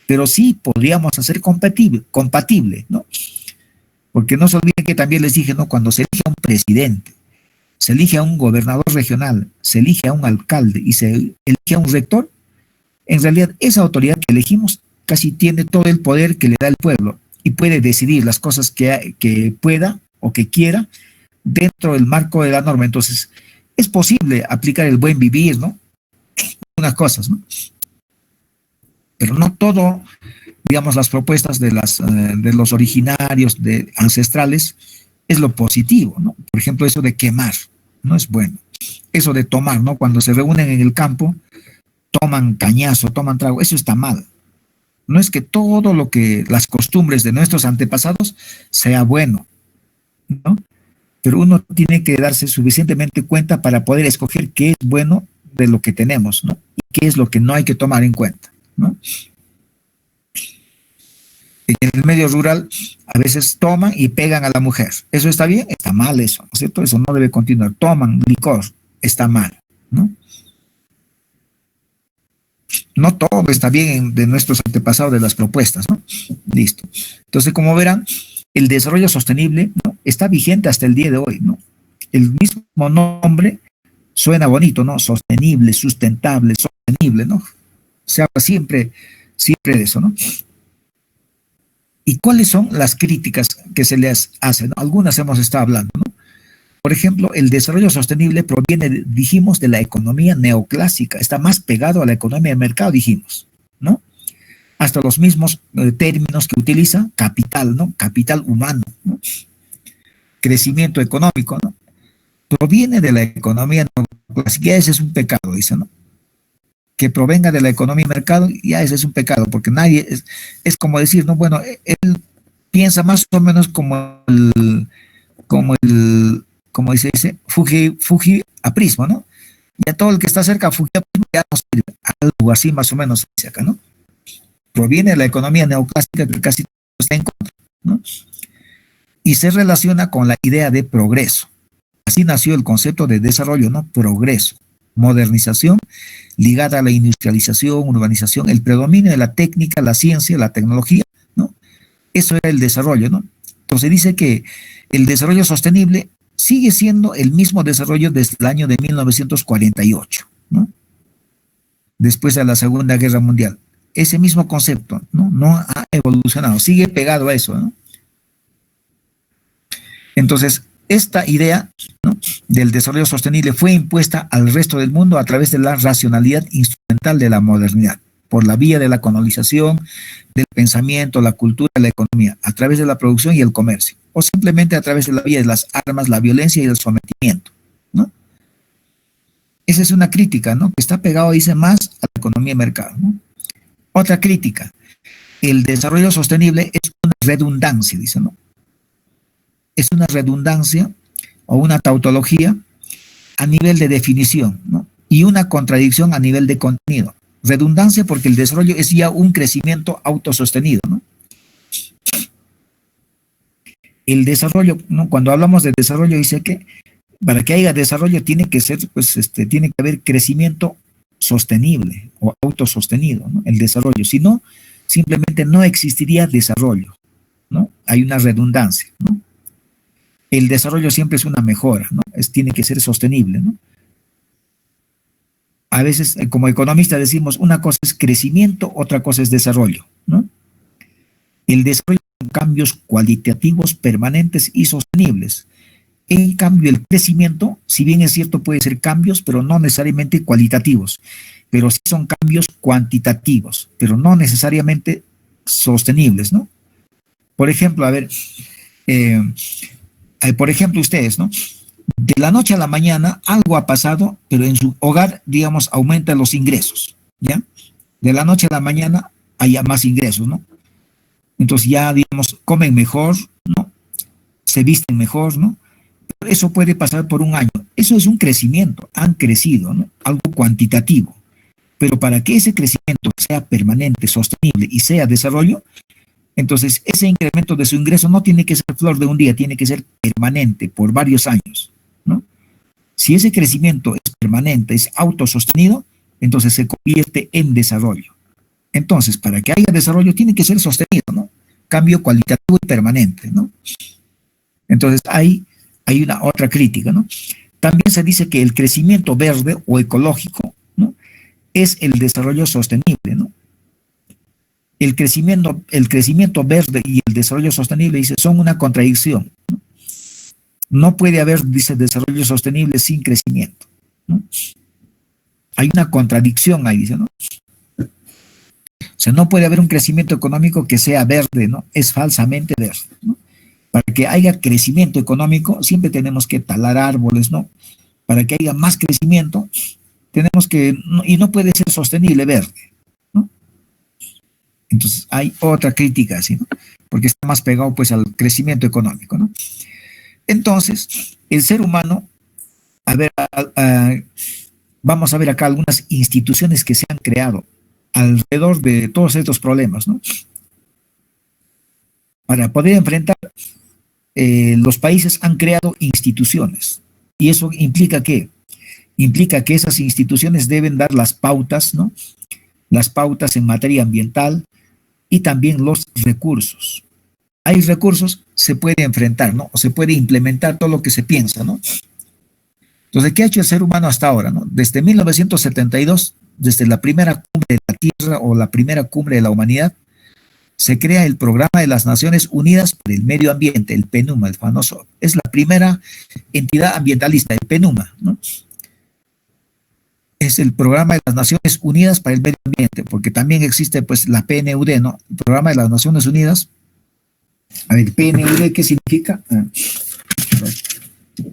pero sí podríamos hacer compatible, ¿no? Porque no se olviden que también les dije, ¿no? Cuando se elige a un presidente, se elige a un gobernador regional, se elige a un alcalde y se elige a un rector, en realidad esa autoridad que elegimos casi tiene todo el poder que le da el pueblo y puede decidir las cosas que pueda o que quiera dentro del marco de la norma. Entonces, es posible aplicar el buen vivir, ¿no? Unas cosas, ¿no? Pero no todo, digamos, las propuestas de los originarios, de ancestrales, es lo positivo, ¿no? Por ejemplo, eso de quemar, no es bueno. Eso de tomar, ¿no? Cuando se reúnen en el campo, toman cañazo, toman trago, eso está mal. No es que todo lo que, las costumbres de nuestros antepasados sea bueno, ¿no? Pero uno tiene que darse suficientemente cuenta para poder escoger qué es bueno de lo que tenemos, ¿no? Y qué es lo que no hay que tomar en cuenta, ¿no? En el medio rural a veces toman y pegan a la mujer. ¿Eso está bien? Está mal eso, ¿no es cierto? Eso no debe continuar. Toman licor, está mal, ¿no? No todo está bien de nuestros antepasados de las propuestas, ¿no? Listo. Entonces, como verán, el desarrollo sostenible, ¿no? Está vigente hasta el día de hoy, ¿no? El mismo nombre suena bonito, ¿no? Sostenible, sustentable, sostenible, ¿no? Se habla siempre de eso, ¿no? ¿Y cuáles son las críticas que se les hacen? Algunas hemos estado hablando, ¿no? Por ejemplo, el desarrollo sostenible proviene, dijimos, de la economía neoclásica, está más pegado a la economía de mercado, dijimos, ¿no? Hasta los mismos términos que utiliza, capital, ¿no? Capital humano, ¿no? Crecimiento económico, ¿no? Proviene de la economía neoclásica, ya ese es un pecado, dice, ¿no? Que provenga de la economía de mercado, ya ese es un pecado, porque nadie, es como decir, no, bueno, él piensa más o menos como el, como dice, Fuji aprismo, ¿no? Ya todo el que está cerca a Fuji aprismo ya no sirve, algo así más o menos dice acá, ¿no? Proviene de la economía neoclásica que casi está en contra, ¿no? Y se relaciona con la idea de progreso. Así nació el concepto de desarrollo, ¿no? Progreso, modernización ligada a la industrialización, urbanización, el predominio de la técnica, la ciencia, la tecnología, ¿no? Eso era el desarrollo, ¿no? Entonces dice que el desarrollo sostenible sigue siendo el mismo desarrollo desde el año de 1948, ¿no? Después de la Segunda Guerra Mundial. Ese mismo concepto, ¿no? No ha evolucionado, sigue pegado a eso, ¿no? Entonces, esta idea, ¿no?, del desarrollo sostenible fue impuesta al resto del mundo a través de la racionalidad instrumental de la modernidad, por la vía de la colonización, del pensamiento, la cultura, la economía, a través de la producción y el comercio, o simplemente a través de la vía de las armas, la violencia y el sometimiento, ¿no? Esa es una crítica, ¿no?, que está pegado, dice, más a la economía de mercado, ¿no? Otra crítica, el desarrollo sostenible es una redundancia, dice, ¿no? Es una redundancia o una tautología a nivel de definición, ¿no? Y una contradicción a nivel de contenido. Redundancia porque el desarrollo es ya un crecimiento autosostenido, ¿no? El desarrollo, ¿no?, cuando hablamos de desarrollo, dice que para que haya desarrollo tiene que ser, pues, tiene que haber crecimiento sostenible o autosostenido, ¿no? El desarrollo. Si no, simplemente no existiría desarrollo, ¿no? Hay una redundancia, ¿no? El desarrollo siempre es una mejora, ¿no? Tiene que ser sostenible, ¿no? A veces, como economistas decimos, una cosa es crecimiento, otra cosa es desarrollo, ¿no? El desarrollo son cambios cualitativos, permanentes y sostenibles. En cambio, el crecimiento, si bien es cierto, puede ser cambios, pero no necesariamente cualitativos, pero sí son cambios cuantitativos, pero no necesariamente sostenibles, ¿no? Por ejemplo, a ver, por ejemplo, ustedes, ¿no? De la noche a la mañana algo ha pasado, pero en su hogar, digamos, aumentan los ingresos, ¿ya? De la noche a la mañana haya más ingresos, ¿no? Entonces ya, digamos, comen mejor, ¿no? Se visten mejor, ¿no? Pero eso puede pasar por un año. Eso es un crecimiento, han crecido, ¿no? Algo cuantitativo. Pero para que ese crecimiento sea permanente, sostenible y sea desarrollo, entonces ese incremento de su ingreso no tiene que ser flor de un día, tiene que ser permanente por varios años, ¿no? Si ese crecimiento es permanente, es autosostenido, entonces se convierte en desarrollo. Entonces, para que haya desarrollo tiene que ser sostenido, ¿no? Cambio cualitativo y permanente, ¿no? Entonces, hay una otra crítica, ¿no? También se dice que el crecimiento verde o ecológico, ¿no?, es el desarrollo sostenible, ¿no? El crecimiento verde y el desarrollo sostenible, dice, son una contradicción, ¿no? No puede haber, dice, desarrollo sostenible sin crecimiento, ¿no? Hay una contradicción ahí, dice, ¿no? O sea, no puede haber un crecimiento económico que sea verde, ¿no? Es falsamente verde, ¿no? Para que haya crecimiento económico, siempre tenemos que talar árboles, ¿no? Para que haya más crecimiento, tenemos que, y no puede ser sostenible verde, ¿no? Entonces, hay otra crítica, ¿sí?, ¿no? Porque está más pegado, pues, al crecimiento económico, ¿no? Entonces, el ser humano, a ver, vamos a ver acá algunas instituciones que se han creado alrededor de todos estos problemas, ¿no? Para poder enfrentar, los países han creado instituciones. ¿Y eso implica qué? Implica que esas instituciones deben dar las pautas, ¿no? Las pautas en materia ambiental y también los recursos. Hay recursos, se puede enfrentar, ¿no? O se puede implementar todo lo que se piensa, ¿no? Entonces, ¿qué ha hecho el ser humano hasta ahora, no? Desde 1972, desde la primera cumbre de la Tierra o la primera cumbre de la humanidad, se crea el Programa de las Naciones Unidas para el Medio Ambiente, el PNUMA, el famoso. Es la primera entidad ambientalista, el PNUMA, ¿no? Es el Programa de las Naciones Unidas para el Medio Ambiente, porque también existe, pues, la PNUD, ¿no? El Programa de las Naciones Unidas. A ver, PNUD, ¿qué significa?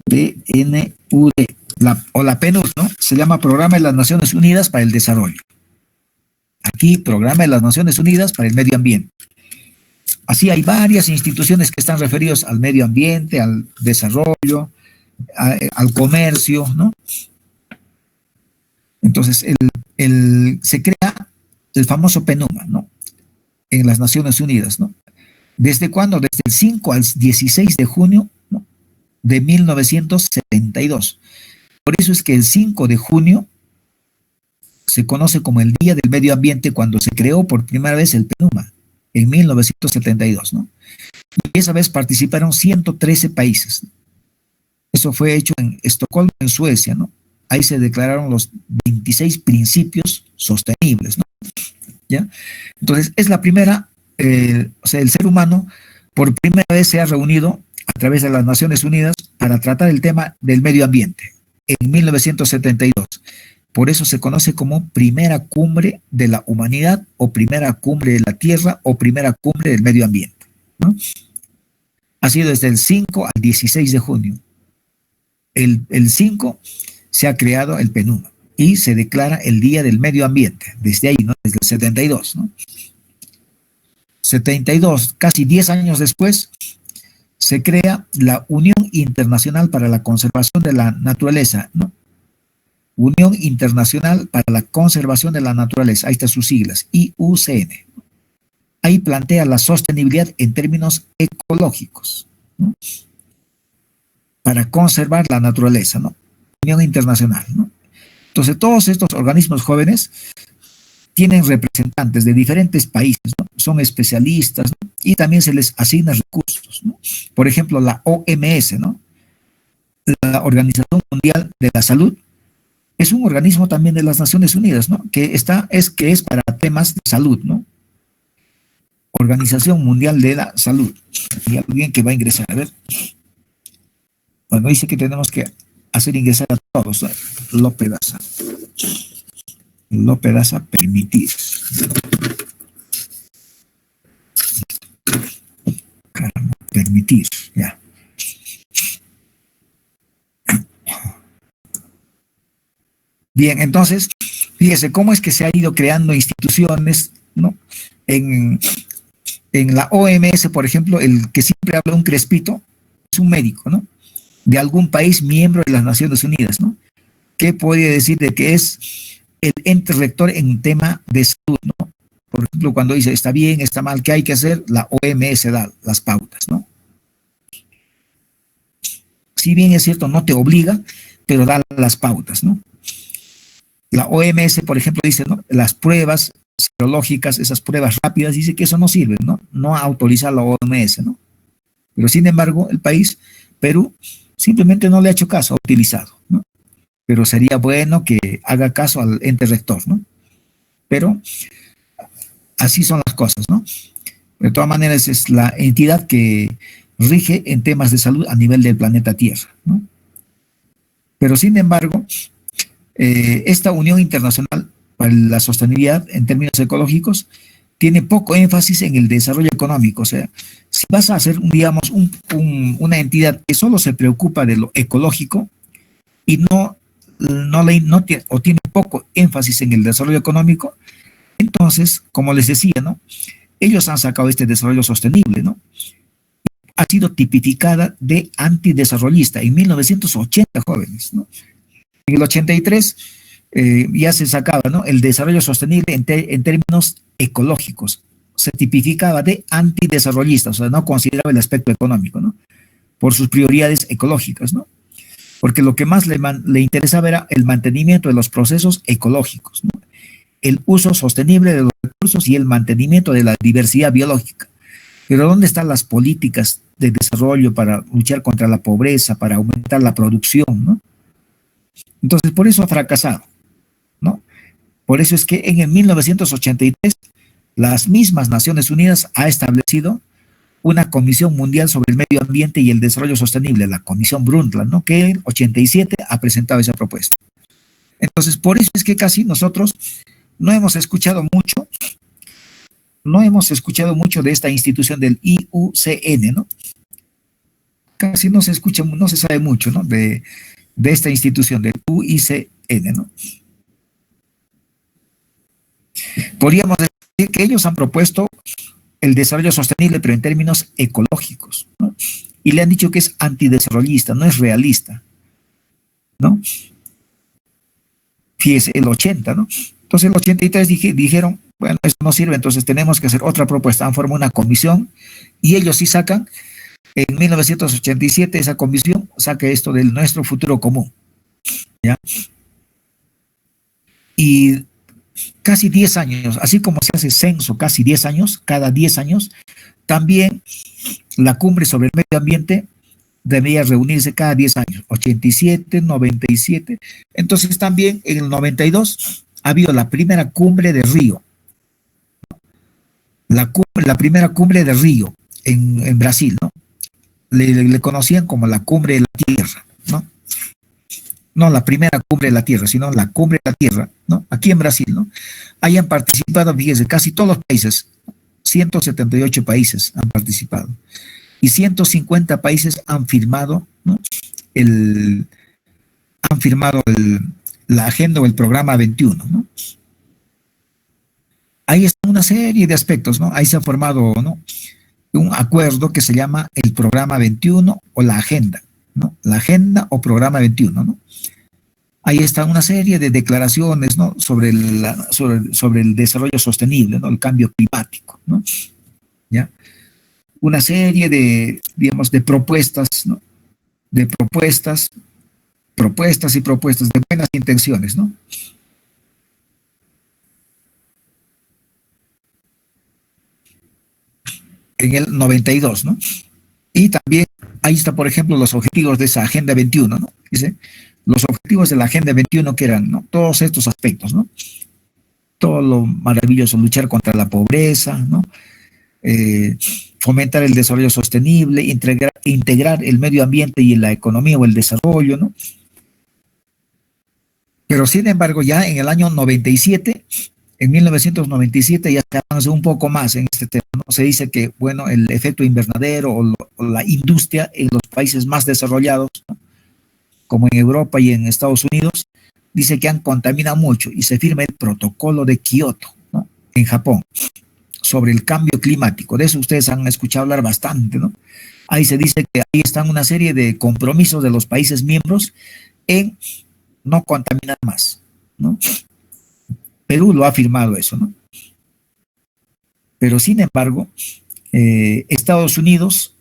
PNUD, o la PNUD, ¿no? Se llama Programa de las Naciones Unidas para el Desarrollo. Aquí, Programa de las Naciones Unidas para el Medio Ambiente. Así hay varias instituciones que están referidas al medio ambiente, al desarrollo, al comercio, ¿no? Entonces, se crea el famoso PNUMA, ¿no? En las Naciones Unidas, ¿no? ¿Desde cuándo? Desde el 5 al 16 de junio, ¿no?, de 1972. Por eso es que el 5 de junio se conoce como el Día del Medio Ambiente, cuando se creó por primera vez el PNUMA, en 1972, ¿no? Y esa vez participaron 113 países. Eso fue hecho en Estocolmo, en Suecia, ¿no? Ahí se declararon los 26 principios sostenibles, ¿no? ¿Ya? Entonces, es la primera, o sea, el ser humano por primera vez se ha reunido a través de las Naciones Unidas para tratar el tema del medio ambiente en 1972. Por eso se conoce como primera cumbre de la humanidad, o primera cumbre de la Tierra, o primera cumbre del medio ambiente, ¿no? Ha sido desde el 5 al 16 de junio. El 5 se ha creado el PNUMA y se declara el Día del Medio Ambiente, desde ahí, ¿no? Desde el 72, ¿no? 72, casi 10 años después, se crea la Unión Internacional para la Conservación de la Naturaleza, ¿no? Unión Internacional para la Conservación de la Naturaleza, ahí están sus siglas, IUCN. Ahí plantea la sostenibilidad en términos ecológicos, ¿no?, para conservar la naturaleza, ¿no? Unión Internacional, ¿no? Entonces, todos estos organismos jóvenes tienen representantes de diferentes países, ¿no? Son especialistas, ¿no? Y también se les asigna recursos, ¿no? Por ejemplo, la OMS, ¿no?, la Organización Mundial de la Salud, es un organismo también de las Naciones Unidas, ¿no?, que es para temas de salud, ¿no? Organización Mundial de la Salud. Y alguien que va a ingresar, a ver. Bueno, dice que tenemos que hacer ingresar a todos, ¿no? López Daza. López Daza, permitir. Caramba, permitir, ya. Bien, entonces, fíjese cómo es que se ha ido creando instituciones, ¿no? En la OMS, por ejemplo, el que siempre habla un crespito es un médico, ¿no?, de algún país miembro de las Naciones Unidas, ¿no?, que puede decir de que es el ente rector en tema de salud, ¿no? Por ejemplo, cuando dice está bien, está mal, ¿qué hay que hacer? La OMS da las pautas, ¿no? Si bien es cierto, no te obliga, pero da las pautas, ¿no? La OMS, por ejemplo, dice, ¿no?, las pruebas serológicas, esas pruebas rápidas, dice que eso no sirve, ¿no? No autoriza la OMS, ¿no? Pero sin embargo, el país, Perú, simplemente no le ha hecho caso, ha utilizado, ¿no? Pero sería bueno que haga caso al ente rector, ¿no? Pero así son las cosas, ¿no? De todas maneras, es la entidad que rige en temas de salud a nivel del planeta Tierra, ¿no? Pero sin embargo, esta Unión Internacional para la Sostenibilidad en términos ecológicos tiene poco énfasis en el desarrollo económico. O sea, si vas a hacer, digamos, una entidad que solo se preocupa de lo ecológico y tiene poco énfasis en el desarrollo económico, entonces, como les decía, ¿no?, ellos han sacado este desarrollo sostenible, ¿no? Ha sido tipificada de antidesarrollista en 1980, jóvenes, ¿no? En el 83 ya se sacaba, ¿no?, el desarrollo sostenible en términos ecológicos. Se tipificaba de antidesarrollista, o sea, no consideraba el aspecto económico, ¿no?, por sus prioridades ecológicas, ¿no? Porque lo que más le interesaba era el mantenimiento de los procesos ecológicos, ¿no?, el uso sostenible de los recursos y el mantenimiento de la diversidad biológica. Pero ¿dónde están las políticas de desarrollo para luchar contra la pobreza, para aumentar la producción, ¿no? Entonces, por eso ha fracasado, ¿no? Por eso es que en el 1983 las mismas Naciones Unidas ha establecido una Comisión Mundial sobre el Medio Ambiente y el Desarrollo Sostenible, la Comisión Brundtland, ¿no?, que en 87 ha presentado esa propuesta. Entonces, por eso es que casi nosotros no hemos escuchado mucho de esta institución del IUCN, ¿no? Casi no se escucha, no se sabe mucho, ¿no?, de esta institución del UICN, ¿no? Podríamos decir que ellos han propuesto el desarrollo sostenible, pero en términos ecológicos, ¿no? Y le han dicho que es antidesarrollista, no es realista, ¿no? Fíjese, el 80, ¿no? Entonces el 83 dijeron, bueno, eso no sirve, entonces tenemos que hacer otra propuesta. Han formado una comisión y ellos sí sacan, en 1987, esa comisión saca esto del nuestro futuro común, ¿ya? Y casi 10 años, así como se hace censo casi 10 años, cada 10 años, también la cumbre sobre el medio ambiente debería reunirse cada 10 años, 87, 97. Entonces también en el 92 ha habido la primera cumbre de Río, la primera cumbre de Río en Brasil, ¿no? Le conocían como la cumbre de la Tierra, ¿no? No la primera cumbre de la Tierra, sino la cumbre de la Tierra, ¿no? Aquí en Brasil, ¿no? Hayan participado, fíjense, casi todos los países, 178 países han participado y 150 países han firmado, ¿no? el, han firmado la agenda o el programa 21, ¿no? Ahí está una serie de aspectos, ¿no? Ahí se ha formado, ¿no?, un acuerdo que se llama el programa 21 o la agenda, ¿no? La agenda o programa 21, ¿no? Ahí está una serie de declaraciones, ¿no?, sobre el desarrollo sostenible, ¿no?, el cambio climático, ¿no? ¿Ya? Una serie de, digamos, de propuestas, ¿no?, de propuestas y propuestas de buenas intenciones, ¿no? En el 92, ¿no? Y también ahí está, por ejemplo, los objetivos de esa Agenda 21, ¿no? Dice, los objetivos de la Agenda 21 que eran, ¿no?, todos estos aspectos, ¿no? Todo lo maravilloso, luchar contra la pobreza, ¿no? Fomentar el desarrollo sostenible, integrar el medio ambiente y la economía o el desarrollo, ¿no? Pero sin embargo, ya en el año 97, en 1997 ya se avanzó un poco más en este tema, ¿no? Se dice que, bueno, el efecto invernadero o la industria en los países más desarrollados, ¿no?, como en Europa y en Estados Unidos, dice que han contaminado mucho y se firma el protocolo de Kioto, ¿no?, en Japón, sobre el cambio climático. De eso ustedes han escuchado hablar bastante, ¿no? Ahí se dice que ahí están una serie de compromisos de los países miembros en no contaminar más, ¿no? Perú lo ha firmado eso, ¿no? Pero sin embargo, Estados Unidos,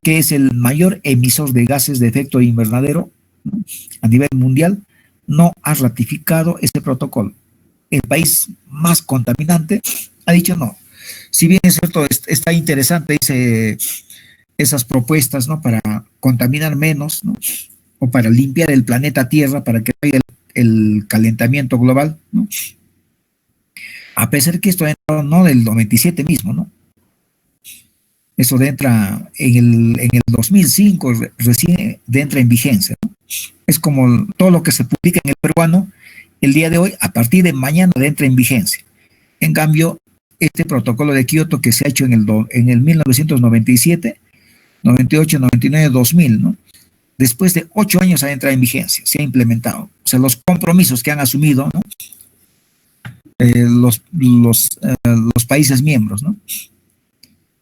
que es el mayor emisor de gases de efecto invernadero, ¿no?, a nivel mundial, no ha ratificado ese protocolo. El país más contaminante ha dicho no. Si bien es cierto, está interesante esas propuestas, ¿no?, para contaminar menos, ¿no?, o para limpiar el planeta Tierra, para que no haya el calentamiento global, ¿no? A pesar que esto entra no del 97 mismo, ¿no? Eso entra en el 2005, recién entra en vigencia, ¿no? Es como todo lo que se publica en el peruano el día de hoy, a partir de mañana entra en vigencia. En cambio, este protocolo de Kioto que se ha hecho en el 1997, 98, 99, 2000, ¿no?, después de 8 años ha entrado en vigencia, se ha implementado. O sea, los compromisos que han asumido, ¿no?, los países miembros, ¿no?,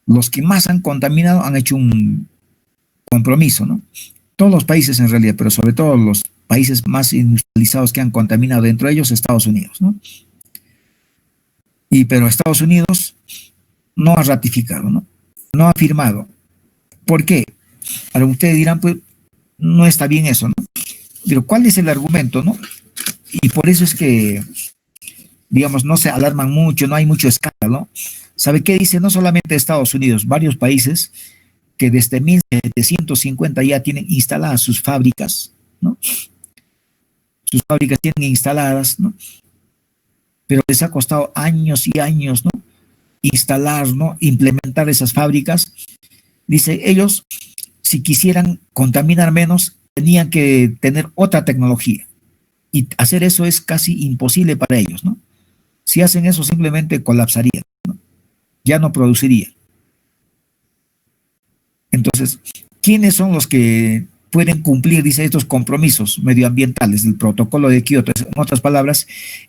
los que más han contaminado han hecho un compromiso, ¿no? Todos los países en realidad, pero sobre todo los países más industrializados que han contaminado, dentro de ellos Estados Unidos, ¿no? Pero Estados Unidos no ha ratificado, ¿no? No ha firmado. ¿Por qué? Ahora ustedes dirán, pues, no está bien eso, ¿no? Pero ¿cuál es el argumento, no? Y por eso es que, digamos, no se alarman mucho, no hay mucho escándalo. ¿Sabe qué dice? No solamente Estados Unidos, varios países que desde 1750 ya tienen instaladas sus fábricas, ¿no? Sus fábricas tienen instaladas, ¿no? Pero les ha costado años y años, ¿no?, instalar, ¿no?, implementar esas fábricas. Dice, ellos, si quisieran contaminar menos, tenían que tener otra tecnología. Y hacer eso es casi imposible para ellos, ¿no? Si hacen eso, simplemente colapsarían, ¿no? Ya no producirían. Entonces, ¿quiénes son los que pueden cumplir, dice, estos compromisos medioambientales del protocolo de Kioto? En otras palabras,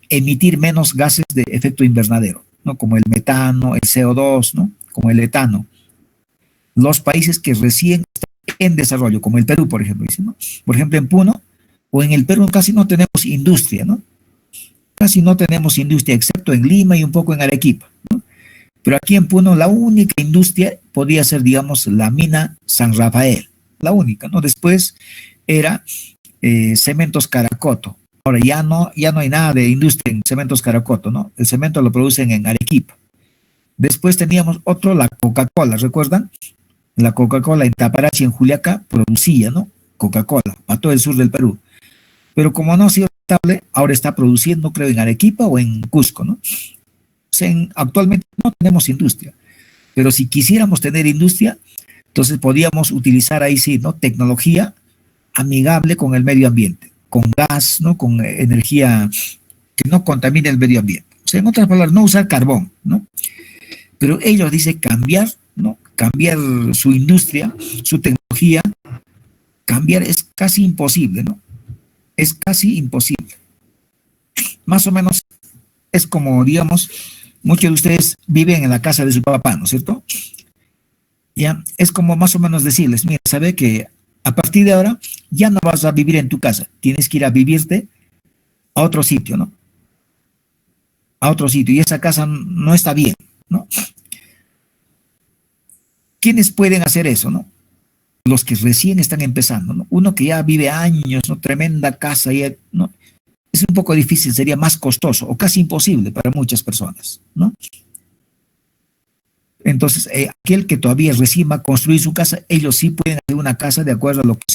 emitir menos gases de efecto invernadero, ¿no?, como el metano, el CO2, ¿no?, como el etano. Los países que recién están en desarrollo, como el Perú, por ejemplo, dice, ¿no? Por ejemplo, en Puno o en el Perú casi no tenemos industria, ¿no? casi no tenemos industria, excepto en Lima y un poco en Arequipa, ¿no? Pero aquí en Puno la única industria podía ser, digamos, la mina San Rafael, la única, ¿no? Después era Cementos Caracoto. Ahora ya no hay nada de industria en Cementos Caracoto, ¿no? El cemento lo producen en Arequipa. Después teníamos otro, la Coca-Cola, ¿recuerdan? La Coca-Cola en Taparachi, en Juliaca, producía, ¿no? Coca-Cola, para todo el sur del Perú. Pero como no ha sido rentable, ahora está produciendo, creo, en Arequipa o en Cusco, ¿no? O sea, actualmente no tenemos industria. Pero si quisiéramos tener industria, entonces podríamos utilizar ahí sí, ¿no? Tecnología amigable con el medio ambiente, con gas, ¿no? Con energía que no contamine el medio ambiente. O sea, en otras palabras, no usar carbón, ¿no? Pero ellos dicen cambiar, ¿no? Cambiar su industria, su tecnología, cambiar es casi imposible, ¿no? Es casi imposible. Más o menos es como, digamos, muchos de ustedes viven en la casa de su papá, ¿no es cierto? Ya, es como más o menos decirles, mira, sabe que a partir de ahora ya no vas a vivir en tu casa, tienes que ir a vivirte a otro sitio, ¿no? A otro sitio, y esa casa no está bien, ¿no? ¿Quiénes pueden hacer eso, no? Los que recién están empezando, ¿no? Uno que ya vive años, ¿no? Tremenda casa, ¿no? Es un poco difícil, sería más costoso o casi imposible para muchas personas, ¿no? Entonces, aquel que todavía recién va a construir su casa, ellos sí pueden hacer una casa de acuerdo a lo que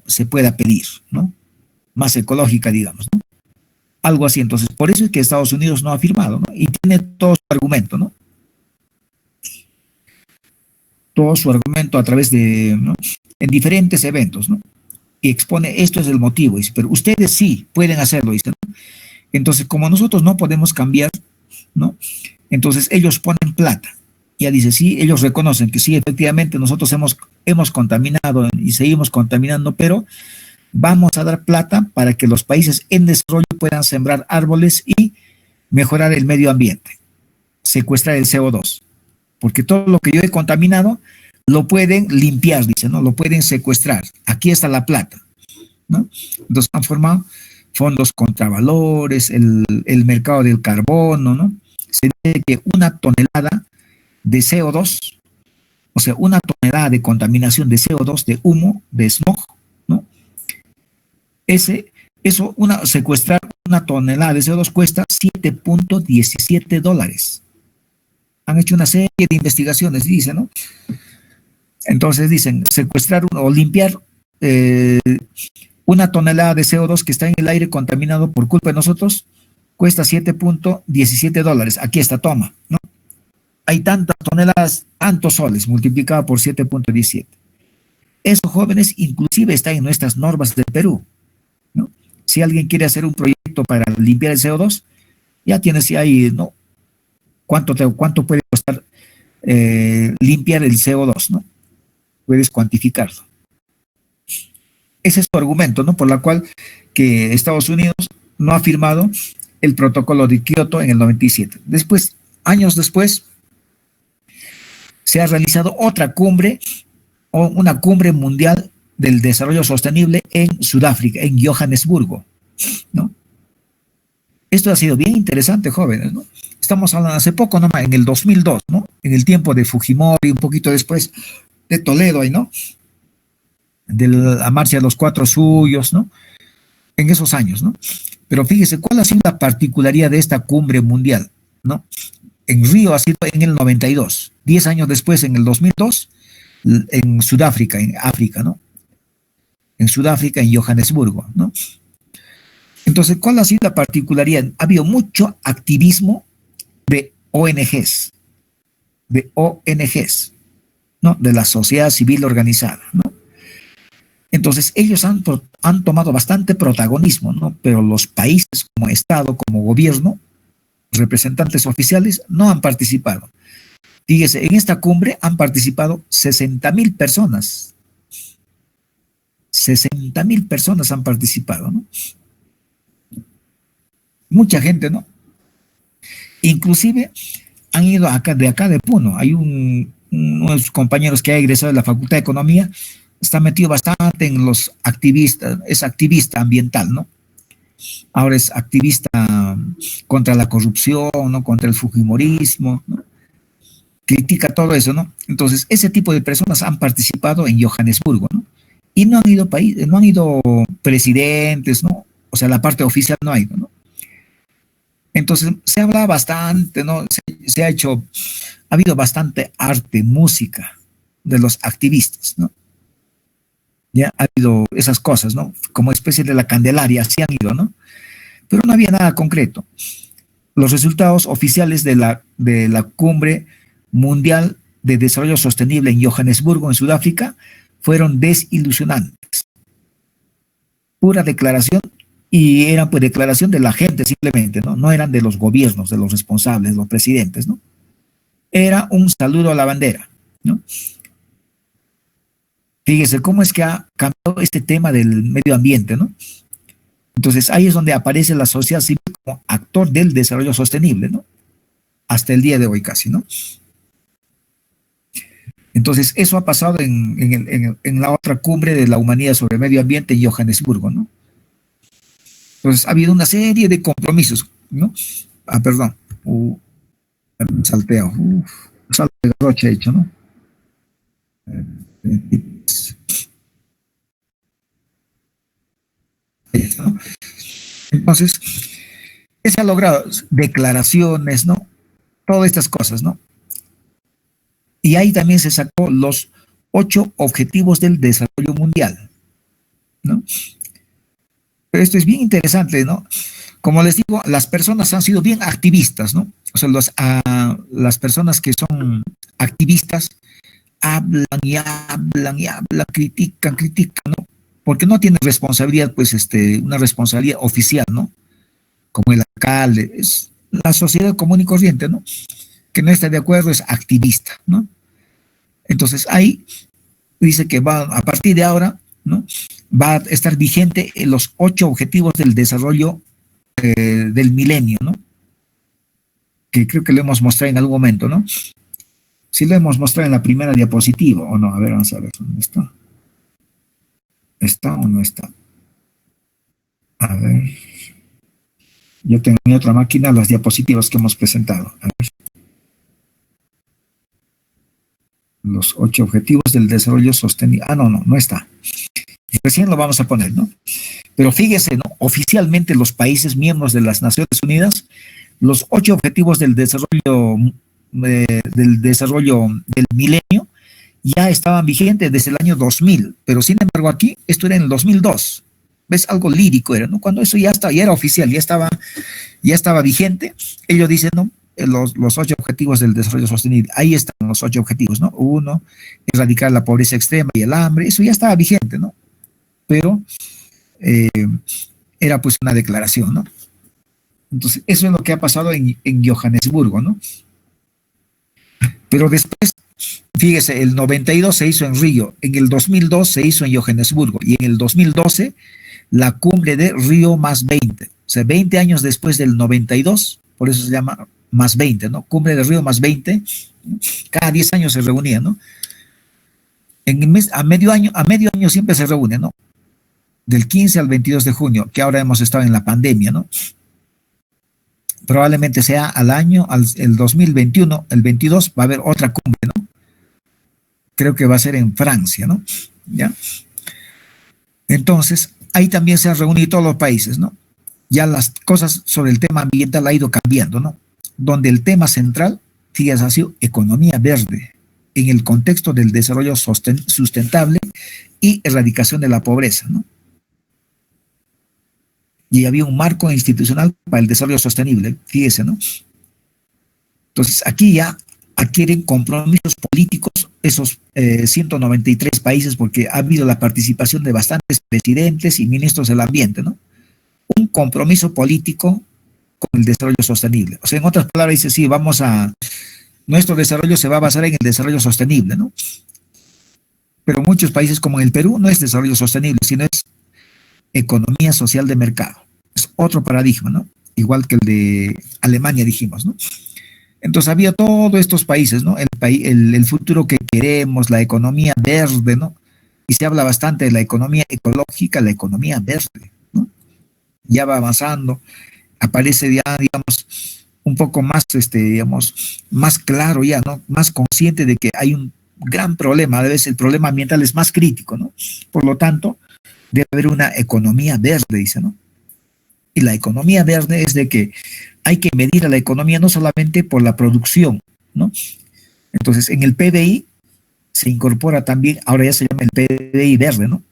se pueda pedir, ¿no? Más ecológica, digamos, ¿no? Algo así. Entonces, por eso es que Estados Unidos no ha firmado, ¿no? Y tiene todo su argumento, ¿no? Todo su argumento a través de, ¿no? En diferentes eventos, ¿no? Y expone, esto es el motivo, dice, pero ustedes sí pueden hacerlo, dice, ¿no? Entonces, como nosotros no podemos cambiar, ¿no? Entonces, ellos ponen plata. Ya dice, sí, ellos reconocen que sí, efectivamente, nosotros hemos contaminado y seguimos contaminando, pero vamos a dar plata para que los países en desarrollo puedan sembrar árboles y mejorar el medio ambiente, secuestrar el CO2, porque todo lo que yo he contaminado lo pueden limpiar, dice, ¿no? Lo pueden secuestrar. Aquí está la plata, ¿no? Entonces han formado fondos contravalores, el mercado del carbono, ¿no? Se dice que una tonelada de CO2, o sea, una tonelada de contaminación de CO2, de humo, de smog, ¿no? Secuestrar una tonelada de CO2 cuesta $7.17. Han hecho una serie de investigaciones, dicen, ¿no? Entonces dicen, secuestrar o limpiar una tonelada de CO2 que está en el aire contaminado por culpa de nosotros, cuesta $7.17. Aquí está, toma, ¿no? Hay tantas toneladas, tantos soles, multiplicado por 7.17. Esos jóvenes inclusive están en nuestras normas del Perú, ¿no? Si alguien quiere hacer un proyecto para limpiar el CO2, ya tienes ahí, ¿no? ¿Cuánto puede costar limpiar el CO2, ¿no? Puedes cuantificarlo. Ese es su argumento, ¿no? Por la cual que Estados Unidos no ha firmado el protocolo de Kioto en el 97. Después, años después, se ha realizado otra cumbre, o una cumbre mundial del desarrollo sostenible en Sudáfrica, en Johannesburgo, ¿no? Esto ha sido bien interesante, jóvenes, ¿no? Estamos hablando hace poco, ¿no? En el 2002, ¿no? En el tiempo de Fujimori, un poquito después de Toledo, ahí, ¿no? De la marcha de los cuatro suyos, ¿no? En esos años, ¿no? Pero fíjese, ¿cuál ha sido la particularidad de esta cumbre mundial, ¿no? En Río ha sido en el 92, 10 años después, en el 2002, en Sudáfrica, en África, ¿no? En Sudáfrica, en Johannesburgo, ¿no? Entonces, ¿cuál ha sido la particularidad? Ha habido mucho activismo de ONGs, ¿no? De la sociedad civil organizada, ¿no? Entonces, ellos han tomado bastante protagonismo, ¿no? Pero los países como Estado, como gobierno, representantes oficiales, no han participado. Fíjese, en esta cumbre han participado 60,000 personas. 60,000 personas han participado, ¿no? Mucha gente, ¿no? Inclusive han ido de acá de Puno. Hay unos compañeros que ha egresado de la Facultad de Economía, está metido bastante en los activistas, es activista ambiental, ¿no? ahora es activista contra la corrupción, ¿no? Contra el fujimorismo, ¿no? Critica todo eso, ¿no? Entonces, ese tipo de personas han participado en Johannesburgo, ¿no? Y no han ido no han ido presidentes, ¿no? O sea, la parte oficial no ha ido, ¿no? Entonces, se habla bastante, ¿no? Se ha hecho, ha habido bastante arte, música de los activistas, ¿no? Ya ha habido esas cosas, ¿no? Como especie de la Candelaria, así han ido, ¿no? Pero no había nada concreto. Los resultados oficiales de la cumbre mundial de desarrollo sostenible en Johannesburgo, en Sudáfrica, fueron desilusionantes. Pura declaración, y eran pues declaración de la gente simplemente, ¿no? No eran de los gobiernos, de los responsables, de los presidentes, ¿no? Era un saludo a la bandera, ¿no? Fíjese cómo es que ha cambiado este tema del medio ambiente, ¿no? Entonces ahí es donde aparece la sociedad civil como actor del desarrollo sostenible, ¿no? Hasta el día de hoy casi, ¿no? Entonces eso ha pasado en la otra cumbre de la humanidad sobre medio ambiente en Johannesburgo, ¿no? Entonces ha habido una serie de compromisos, ¿no? Ah, perdón, salteo, salto de garrocha he hecho, ¿no? ¿no? Entonces, ¿qué se ha logrado? Declaraciones, ¿no? Todas estas cosas, ¿no? Y ahí también se sacó los 8 objetivos del desarrollo mundial, ¿no? Pero esto es bien interesante, ¿no? Como les digo, las personas han sido bien activistas, ¿no? O sea, las personas que son activistas hablan y hablan y hablan, critican, ¿no? Porque no tienen responsabilidad, pues, una responsabilidad oficial, ¿no? Como el alcalde, es la sociedad común y corriente, ¿no? Que no está de acuerdo es activista, ¿no? Entonces ahí dice que va, a partir de ahora, ¿no? Va a estar vigente en los 8 objetivos del desarrollo del milenio, ¿no? Que creo que lo hemos mostrado en algún momento, ¿no? Sí lo hemos mostrado en la primera diapositiva, ¿o no? A ver, vamos a ver, ¿dónde está? ¿Está o no está? A ver. Yo tengo en mi otra máquina las diapositivas que hemos presentado. A ver. Los 8 objetivos del desarrollo sostenible. Ah, no está. Y recién lo vamos a poner, ¿no? Pero fíjese, ¿no? Oficialmente los países miembros de las Naciones Unidas, los 8 objetivos del desarrollo del milenio ya estaban vigentes desde el año 2000, pero sin embargo aquí, esto era en el 2002. ¿Ves? Algo lírico era, ¿no? Cuando eso ya era oficial, ya estaba vigente, ellos dicen, ¿no? Los 8 objetivos del desarrollo sostenible, ahí están los 8 objetivos, ¿no? 1, erradicar la pobreza extrema y el hambre, eso ya estaba vigente, ¿no? Pero era pues una declaración, ¿no? Entonces, eso es lo que ha pasado en Johannesburgo, ¿no? Pero después, fíjese, el 92 se hizo en Río, en el 2002 se hizo en Johannesburgo y en el 2012 la cumbre de Río más 20. O sea, 20 años después del 92, por eso se llama más 20, ¿no? Cumbre de Río más 20, cada 10 años se reunía, ¿no? A medio año siempre se reúne, ¿no? Del 15 al 22 de junio, que ahora hemos estado en la pandemia, ¿no? Probablemente sea el 2021, el 22, va a haber otra cumbre, ¿no? Creo que va a ser en Francia, ¿no? ¿Ya? Entonces, ahí también se han reunido todos los países, ¿no? Ya las cosas sobre el tema ambiental ha ido cambiando, ¿no? Donde el tema central, fíjate, ha sido economía verde, en el contexto del desarrollo sustentable y erradicación de la pobreza, ¿no? Y había un marco institucional para el desarrollo sostenible, fíjese, ¿no? Entonces, aquí ya adquieren compromisos políticos esos 193 países, porque ha habido la participación de bastantes presidentes y ministros del ambiente, ¿no? Un compromiso político con el desarrollo sostenible. O sea, en otras palabras, dice, sí, nuestro desarrollo se va a basar en el desarrollo sostenible, ¿no? Pero muchos países como el Perú no es desarrollo sostenible, sino es economía social de mercado. Es otro paradigma, ¿no? Igual que el de Alemania, dijimos, ¿no? Entonces había todos estos países, ¿no? El futuro que queremos, la economía verde, ¿no? Y se habla bastante de la economía ecológica, la economía verde, ¿no? ya va avanzando, aparece ya, digamos, un poco más, digamos, más claro ya, ¿no? Más consciente de que hay un gran problema, a veces el problema ambiental es más crítico, ¿no? Por lo tanto, debe haber una economía verde, dice, ¿no? Y la economía verde es de que hay que medir a la economía no solamente por la producción, ¿no? Entonces, en el PBI se incorpora también, ahora ya se llama el PBI verde, ¿no?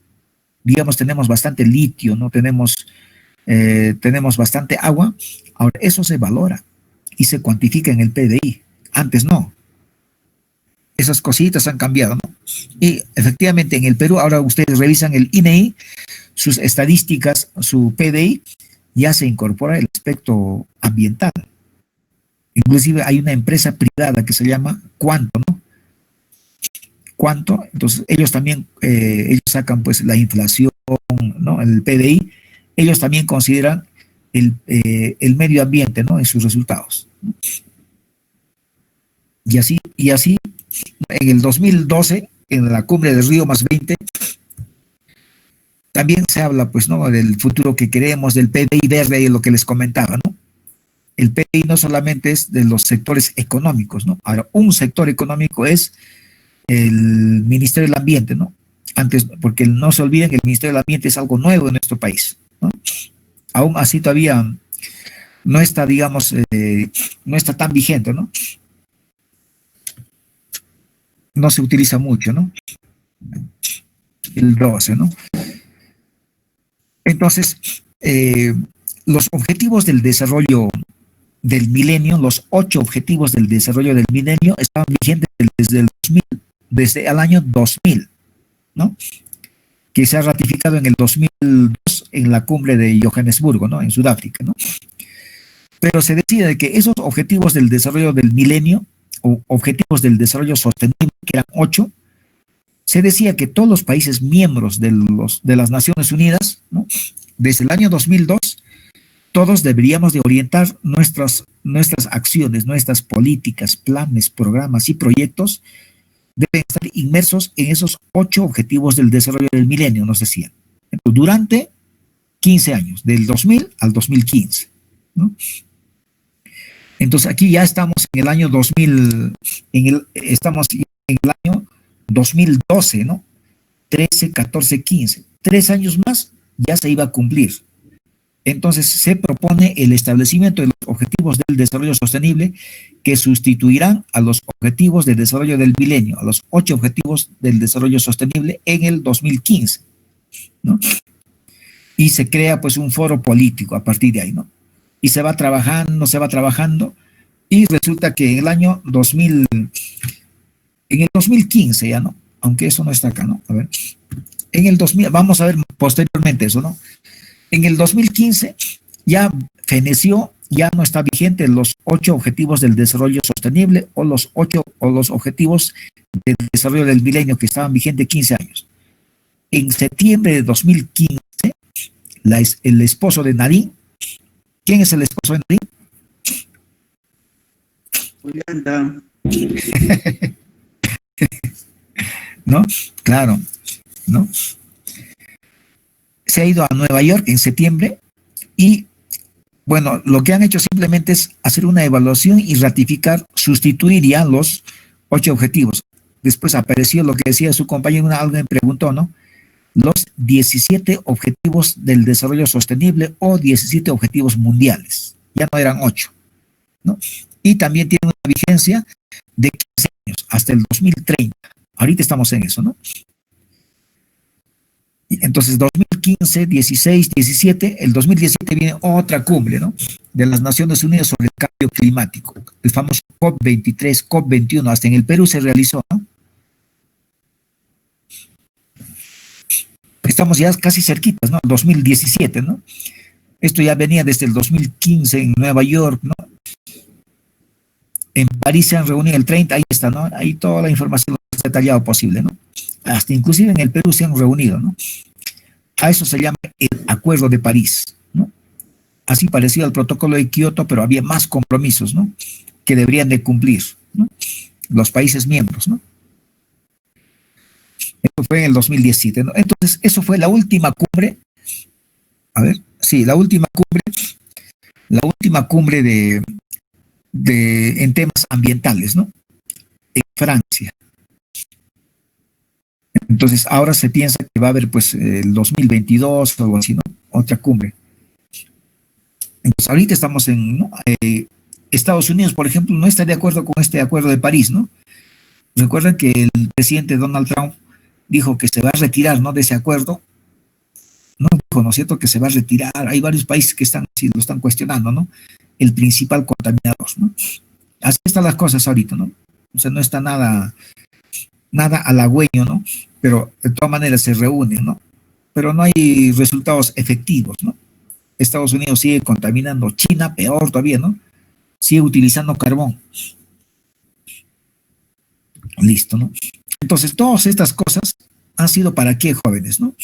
Digamos, tenemos bastante litio, ¿no? Tenemos bastante agua. Ahora, eso se valora y se cuantifica en el PBI. Antes no. Esas cositas han cambiado, ¿no? Y efectivamente en el Perú, ahora ustedes revisan el INEI, sus estadísticas, su PBI, ya se incorpora el aspecto ambiental. Inclusive hay una empresa privada que se llama Cuanto, ¿no? Cuanto, entonces ellos también, ellos sacan pues la inflación, ¿no? El PBI, ellos también consideran el medio ambiente, ¿no? En sus resultados. Y así, en el 2012, en la cumbre de Río más 20, también se habla, pues, ¿no? Del futuro que queremos, del PBI verde y lo que les comentaba, ¿no? El PBI no solamente es de los sectores económicos, ¿no? Ahora, un sector económico es el Ministerio del Ambiente, ¿no? Antes, porque no se olviden que el Ministerio del Ambiente es algo nuevo en nuestro país, ¿no? Aún así todavía no está, digamos, no está tan vigente, ¿no? No se utiliza mucho, ¿no? El 12, ¿no? Entonces, los objetivos del desarrollo del milenio, los 8 objetivos del desarrollo del milenio estaban vigentes desde el 2000, desde el año 2000, ¿no? Que se ha ratificado en el 2002 en la cumbre de Johannesburgo, ¿no? En Sudáfrica, ¿no? Pero se decide que esos objetivos del desarrollo del milenio o objetivos del desarrollo sostenible, que eran 8, se decía que todos los países miembros de las Naciones Unidas, ¿no? Desde el año 2002, todos deberíamos de orientar nuestras acciones, nuestras políticas, planes, programas y proyectos deben estar inmersos en esos 8 objetivos del desarrollo del milenio, nos decían. Durante 15 años, del 2000 al 2015, ¿no? Entonces aquí ya estamos en el año 2000, estamos en el año 2012, ¿no? 13, 14, 15. 3 años más ya se iba a cumplir. Entonces se propone el establecimiento de los objetivos del desarrollo sostenible que sustituirán a los objetivos de desarrollo del milenio, a los 8 objetivos del desarrollo sostenible en el 2015, ¿no? Y se crea pues un foro político a partir de ahí, ¿no? Y se va trabajando, y resulta que en el año 2000, en el 2015 ya, ¿no? Aunque eso no está acá, ¿no? A ver, en el 2000, vamos a ver posteriormente eso, ¿no? En el 2015 ya feneció, ya no está vigente los 8 objetivos del desarrollo sostenible o los objetivos del desarrollo del milenio que estaban vigentes 15 años. En septiembre de 2015, el esposo de Nadine, ¿quién es el esposo de Julián. ¿No? Claro, ¿no? Se ha ido a Nueva York en septiembre y, bueno, lo que han hecho simplemente es hacer una evaluación y ratificar, sustituir ya los 8 objetivos. Después apareció lo que decía su compañero, alguien preguntó, ¿no? Los 17 objetivos del desarrollo sostenible o 17 objetivos mundiales. Ya no eran 8, ¿no? Y también tiene una vigencia de 15 años, hasta el 2030. Ahorita estamos en eso, ¿no? Entonces, 2015, 16, 17, el 2017 viene otra cumbre, ¿no? De las Naciones Unidas sobre el cambio climático, el famoso COP23, COP21, hasta en el Perú se realizó, ¿no? Estamos ya casi cerquitas, ¿no? 2017, ¿no? Esto ya venía desde el 2015 en Nueva York, ¿no? En París se han reunido el 30, ahí está, ¿no? Ahí toda la información más detallada posible, ¿no? Hasta inclusive en el Perú se han reunido, ¿no? A eso se llama el Acuerdo de París, ¿no? Así parecía el protocolo de Kioto, pero había más compromisos, ¿no? Que deberían de cumplir, ¿no? Los países miembros, ¿no? Eso fue en el 2017, ¿no? Entonces, eso fue la última cumbre. A ver, sí, la última cumbre en temas ambientales, ¿no? En Francia. Entonces, ahora se piensa que va a haber, pues, el 2022 o algo así, ¿no? Otra cumbre. Entonces, ahorita estamos en, ¿no? Estados Unidos, por ejemplo, no está de acuerdo con este acuerdo de París, ¿no? Recuerden que el presidente Donald Trump dijo que se va a retirar, ¿no? De ese acuerdo. No dijo, ¿no es cierto?, que se va a retirar. Hay varios países que están, sí, lo están cuestionando, ¿no? El principal contaminador, ¿no? Así están las cosas ahorita, ¿no? O sea, no está nada halagüeño, ¿no? Pero de todas maneras se reúnen, ¿no? Pero no hay resultados efectivos, ¿no? Estados Unidos sigue contaminando, China peor todavía, ¿no? Sigue utilizando carbón. Listo, ¿no? Entonces, todas estas cosas han sido para qué, jóvenes, ¿no?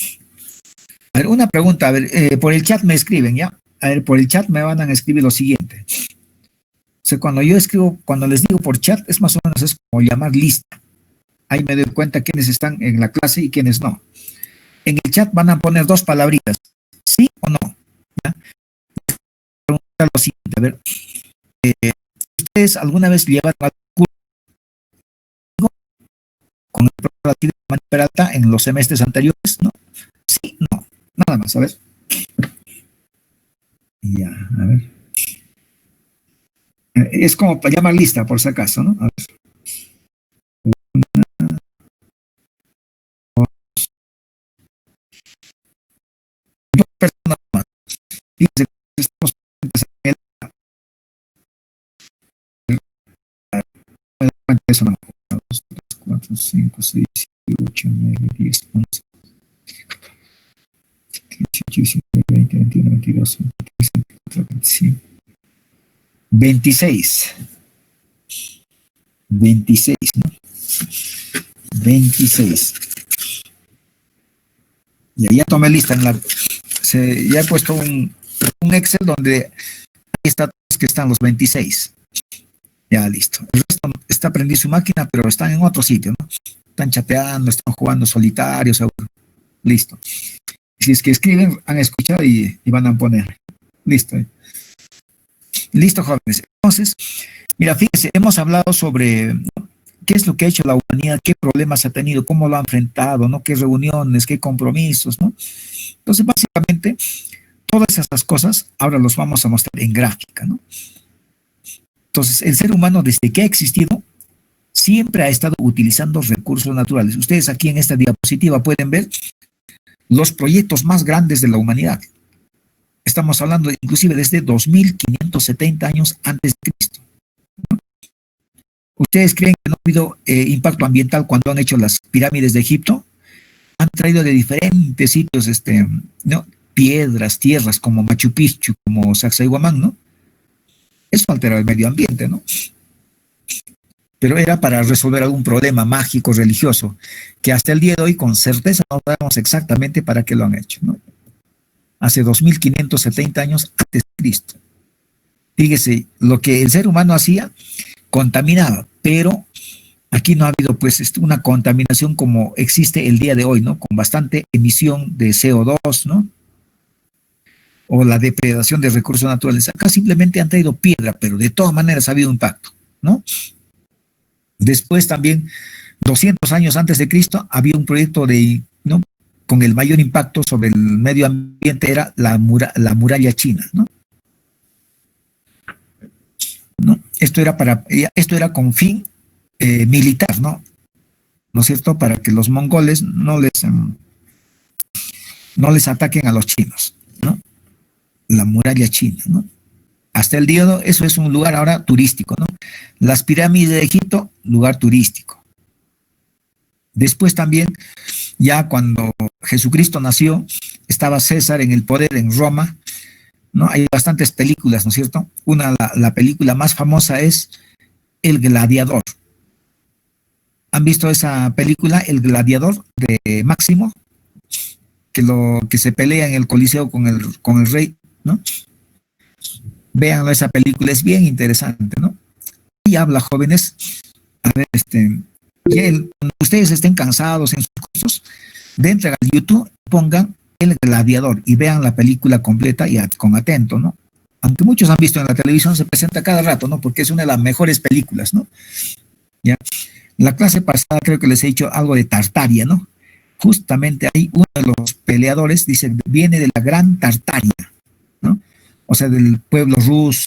A ver, una pregunta, a ver, por el chat me escriben, ¿ya? A ver, por el chat me van a escribir lo siguiente. O sea, cuando yo escribo, cuando les digo por chat, es más o menos es como llamar lista. Ahí me doy cuenta quiénes están en la clase y quiénes no. En el chat van a poner dos palabritas, ¿sí o no? ¿Ya? Preguntar lo siguiente, a ver, ¿ustedes alguna vez llevaron algún curso con el profesor aquí de Manuel Peralta en los semestres anteriores? ¿No? Sí, no, nada más, a ver. Ya, a ver. Es como para llamar lista, por si acaso, ¿no? A ver. Dos personas más. Fíjense, estamos en el eso no. 1, 2, 3, 4, 5, 6, 7, 8, 9, 10, 11, 18, 19, 20, 21, 22, 23, 24, 25. 26. 26, ¿no? 26. Ya tomé lista ya he puesto un Excel donde ahí está todos que están los 26. Ya listo. El resto está prendido su máquina, pero están en otro sitio, ¿no? Están chateando, están jugando solitarios, seguro. Listo. Si es que escriben, han escuchado y van a poner. Listo. Listo, jóvenes. Entonces, mira, fíjense, hemos hablado sobre qué es lo que ha hecho la humanidad, qué problemas ha tenido, cómo lo ha enfrentado, ¿no? Qué reuniones, qué compromisos, ¿no? Entonces, básicamente, todas esas cosas ahora los vamos a mostrar en gráfica, ¿no? Entonces, el ser humano, desde que ha existido, siempre ha estado utilizando recursos naturales. Ustedes aquí en esta diapositiva pueden ver los proyectos más grandes de la humanidad. Estamos hablando inclusive desde 2570 años antes de Cristo. ¿No? ¿Ustedes creen que no ha habido impacto ambiental cuando han hecho las pirámides de Egipto? Han traído de diferentes sitios, ¿no? Piedras, tierras como Machu Picchu, como Sacsayhuamán, ¿no? Eso altera el medio ambiente, ¿no? Pero era para resolver algún problema mágico, religioso, que hasta el día de hoy con certeza no sabemos exactamente para qué lo han hecho, ¿no? Hace 2570 años antes de Cristo. Fíjese, lo que el ser humano hacía, contaminaba, pero aquí no ha habido pues una contaminación como existe el día de hoy, ¿no? Con bastante emisión de CO2, ¿no? O la depredación de recursos naturales. Acá simplemente han traído piedra, pero de todas maneras ha habido impacto, ¿no? Después también, 200 años antes de Cristo, había un proyecto ¿no? Con el mayor impacto sobre el medio ambiente, era la muralla china, ¿no? ¿No? Esto era con fin militar, ¿no? ¿No es cierto? Para que los mongoles no les ataquen a los chinos, ¿no? La muralla china, ¿no? Hasta el día de hoy, eso es un lugar ahora turístico, ¿no? Las pirámides de Egipto, lugar turístico. Después también, ya cuando Jesucristo nació, estaba César en el poder en Roma, ¿no? Hay bastantes películas, ¿no es cierto? La película más famosa es El Gladiador. ¿Han visto esa película, El Gladiador, de Máximo? Que se pelea en el Coliseo con el rey, ¿no? Véanlo, esa película es bien interesante, ¿no? Y habla, jóvenes, a ver, cuando ustedes estén cansados en sus cursos, entren al YouTube, pongan El Gladiador y vean la película completa y con atento, ¿no? Aunque muchos han visto en la televisión, se presenta cada rato, ¿no? Porque es una de las mejores películas, ¿no? ¿Ya? La clase pasada creo que les he dicho algo de Tartaria, ¿no? Justamente ahí uno de los peleadores dice, viene de la Gran Tartaria, ¿no? O sea, del pueblo ruso.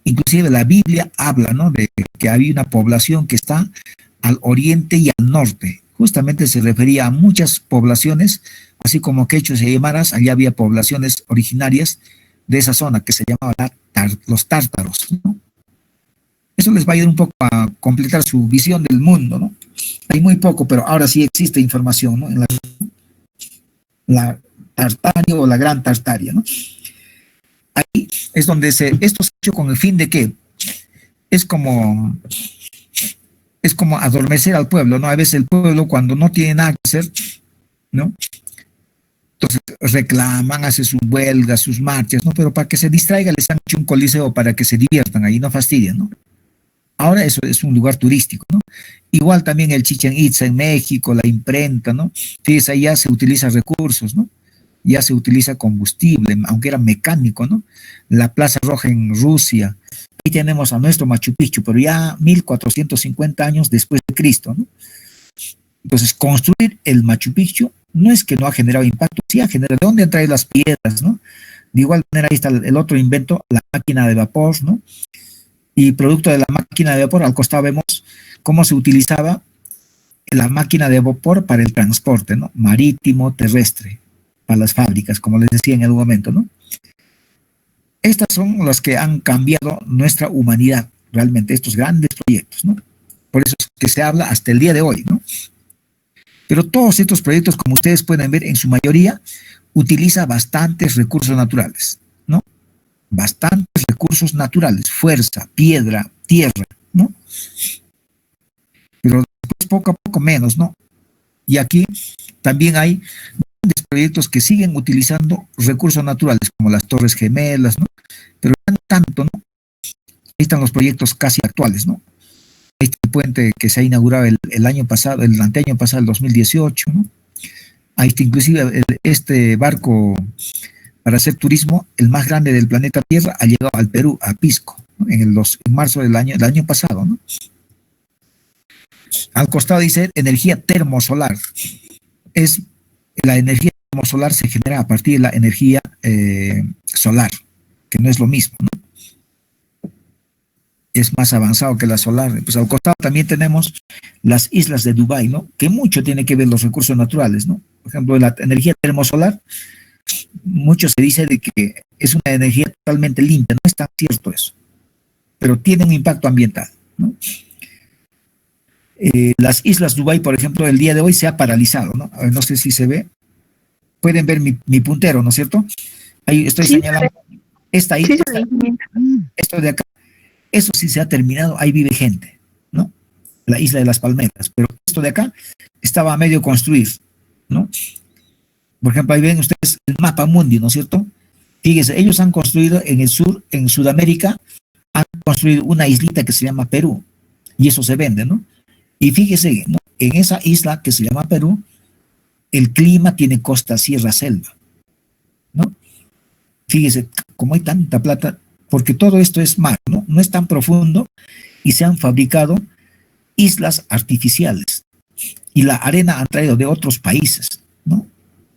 Inclusive la Biblia habla, ¿no? De que había una población que está al oriente y al norte. Justamente se refería a muchas poblaciones, así como quechos y aymaras, allá había poblaciones originarias de esa zona que se llamaba los tártaros, ¿no? Eso les va a ayudar un poco a completar su visión del mundo, ¿no? Hay muy poco, pero ahora sí existe información, ¿no? En la Tartaria o la Gran Tartaria, ¿no? Ahí es donde esto se ha hecho con el fin de que es como adormecer al pueblo, ¿no? A veces el pueblo cuando no tiene nada que hacer, ¿no? Entonces reclaman, hacen sus huelgas, sus marchas, ¿no? Pero para que se distraiga les han hecho un coliseo para que se diviertan ahí, no fastidien, ¿no? Ahora eso es un lugar turístico, ¿no? Igual también el Chichén Itzá en México, la imprenta, ¿no? Fíjense, ahí ya se utilizan recursos, ¿no? Ya se utiliza combustible, aunque era mecánico, ¿no? La Plaza Roja en Rusia. Ahí tenemos a nuestro Machu Picchu, pero ya 1450 años después de Cristo, ¿no? Entonces, construir el Machu Picchu no es que no ha generado impacto, sí ha generado. ¿De dónde han traído las piedras, no? De igual manera, ahí está el otro invento, la máquina de vapor, ¿no? Y producto de la máquina de vapor, al costado vemos cómo se utilizaba la máquina de vapor para el transporte, ¿no? Marítimo, terrestre, para las fábricas, como les decía en algún momento, ¿no? Estas son las que han cambiado nuestra humanidad, realmente, estos grandes proyectos, ¿no? Por eso es que se habla hasta el día de hoy, ¿no? Pero todos estos proyectos, como ustedes pueden ver, en su mayoría, utiliza bastantes recursos naturales, ¿no? Bastantes recursos naturales, fuerza, piedra, tierra, ¿no? Pero después poco a poco menos, ¿no? Y aquí también hay grandes proyectos que siguen utilizando recursos naturales, como las Torres Gemelas, ¿no? Pero ya no tanto, ¿no? Ahí están los proyectos casi actuales, ¿no? Ahí está el puente que se ha inaugurado el año pasado, el anteaño pasado, el 2018, ¿no? Ahí está inclusive este barco para hacer turismo, el más grande del planeta Tierra, ha llegado al Perú, a Pisco, ¿no? En marzo del año pasado, ¿no? Al costado dice energía termosolar. La energía termosolar se genera a partir de la energía solar, que no es lo mismo, ¿no? Es más avanzado que la solar. Pues al costado también tenemos las islas de Dubái, ¿no? Que mucho tiene que ver los recursos naturales, ¿no? Por ejemplo, la energía termosolar, mucho se dice de que es una energía totalmente limpia, no es tan cierto eso, pero tiene un impacto ambiental, ¿no? Las islas Dubái, por ejemplo, el día de hoy se ha paralizado, ¿no? A ver, no sé si se ve. Pueden ver mi puntero, ¿no es cierto? Ahí estoy señalando esta isla, esto de acá, eso sí se ha terminado, ahí vive gente, ¿no? La isla de las Palmeras, pero esto de acá estaba a medio construir, ¿no? Por ejemplo, ahí ven ustedes el mapa mundi, ¿no es cierto? Fíjense, ellos han construido en el sur, en Sudamérica, han construido una islita que se llama Perú, y eso se vende, ¿no? Y fíjese, ¿no? En esa isla que se llama Perú, el clima tiene costa, sierra, selva, ¿no? Fíjese, como hay tanta plata, porque todo esto es mar, ¿no? No es tan profundo y se han fabricado islas artificiales. Y la arena han traído de otros países, ¿no?